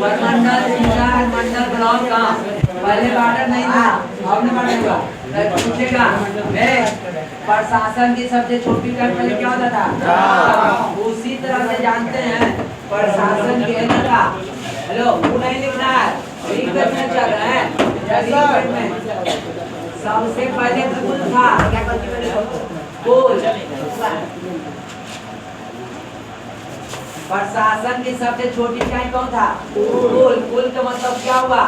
मंडल मंडल ब्लॉक का पहले बॉर्डर नहीं था। अब नहीं बॉर्डर हुआ। पूछेगा प्रशासन की सबसे छोटी इकाई पहले क्या होता था? उसी तरह से जानते हैं प्रशासन केंद्र का। हेलो वो नहीं लिखना है। रिकॉर्ड में चल रहा है। रिकॉर्ड में सबसे पहले कुल था। क्या कुल? प्रशासन की सबसे छोटी इकाई कौन था? कुल। कुल का मतलब क्या हुआ?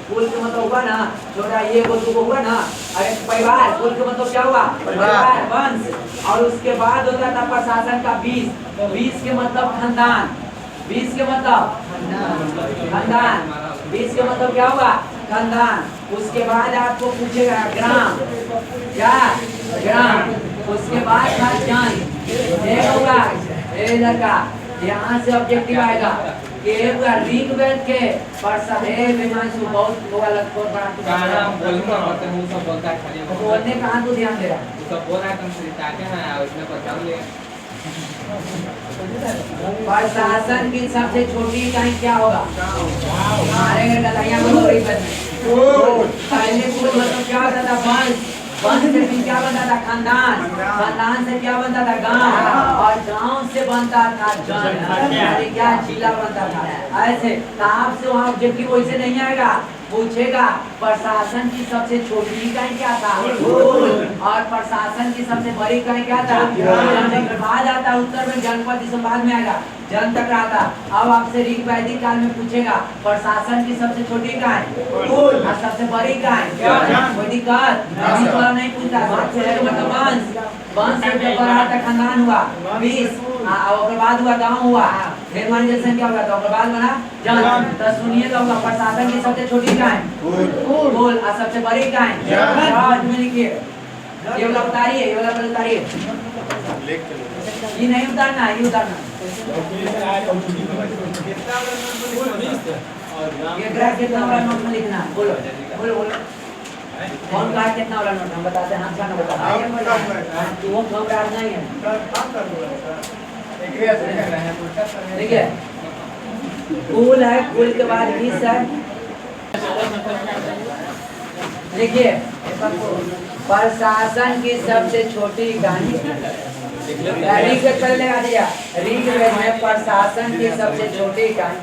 कुल का मतलब हुआ ना छोटा ये को हुआ ना। अरे परिवार। कुल का मतलब क्या हुआ? परिवार वंश। और उसके बाद होता था प्रशासन का 20। 20 के मतलब खानदान। 20 के मतलब खानदान। 20 के मतलब क्या हुआ? खानदान। उसके बाद आपको पूछेगा ग्राम। क्या? ग्राम। उसके बाद था जन। ये होगा लड़का। यहाँ से ऑब्जेक्टिव आएगा कि ऋग्वेद के बोलने कहाँ तू ध्यान दे रहा है? प्रशासन की सबसे छोटी इकाई क्या होगा? पहले मतलब क्या होता था? वंश। वंश से फिर क्या बनता था? खानदान। खानदान से क्या बनता था? गांव। और गांव से बनता था जन। क्या? जिला बनता था। ऐसे आपसे वहाँ ऑब्जेक्टिव वैसे नहीं आएगा। पूछेगा प्रशासन की सबसे छोटी इकाई क्या था? और प्रशासन की सबसे बड़ी इकाई क्या था? बाद आता उत्तर में जनपद संवाद में आएगा। जन तक रहा था। अब आपसे ऋग्वैदिक काल में पूछेगा प्रशासन की सबसे छोटी इकाई और सबसे बड़ी इकाई। कोई दिक्कत नहीं पूछता। मतलब वंश। वंश से जब बड़ा था खानदान हुआ 20। और बाद हुआ गाँव हुआ। फिर मान जनसंख्या होगा तो बाद बना जन। तो सुनिए तो होगा प्रशासन की सबसे छोटी इकाई कुल और सबसे बड़ी इकाई में लिखिए। ये वाला उतारिए। ये वाला उतारिए। ये नहीं उतारना। ये उतारना। ये ग्राफ कितना वाला नोट में लिखना है? बोलो बोलो बोलो। कौन कहा कितना वाला नोट? हम बताते हैं, हाथ का बता। तू वो घबराहट नहीं है। देखिए कुल है, कुल के बाद 20 है। देखिए प्रशासन की सबसे छोटी इकाई ऋग कर लगा दिया। ऋग्वेद में प्रशासन की सबसे छोटी इकाई,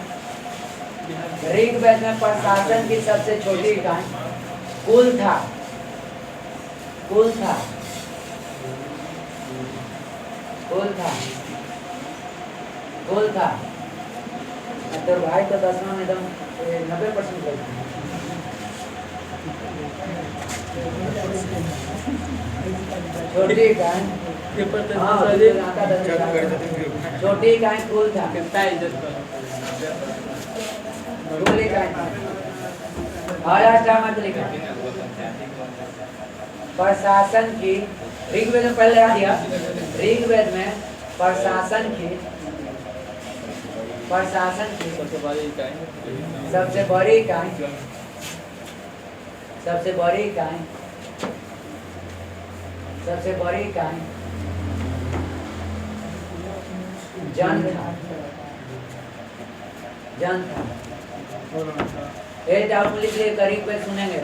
ऋग्वेद में प्रशासन की सबसे छोटी इकाई कुल था। कुल था, कुल था, कुल था। तो भाई तो 10वां में एकदम 90% लगता है। छोटी इकाई छोटी इकाई कुल था। कुल इकाई और मत लिखा। प्रशासन की ऋग्वेद में पहले लगा दिया। ऋग्वेद में प्रशासन की सबसे बड़ी इकाई सबसे बड़ी इकाई जन था। जन था। ये डाउट लिख लिए, करीब पे सुनेंगे।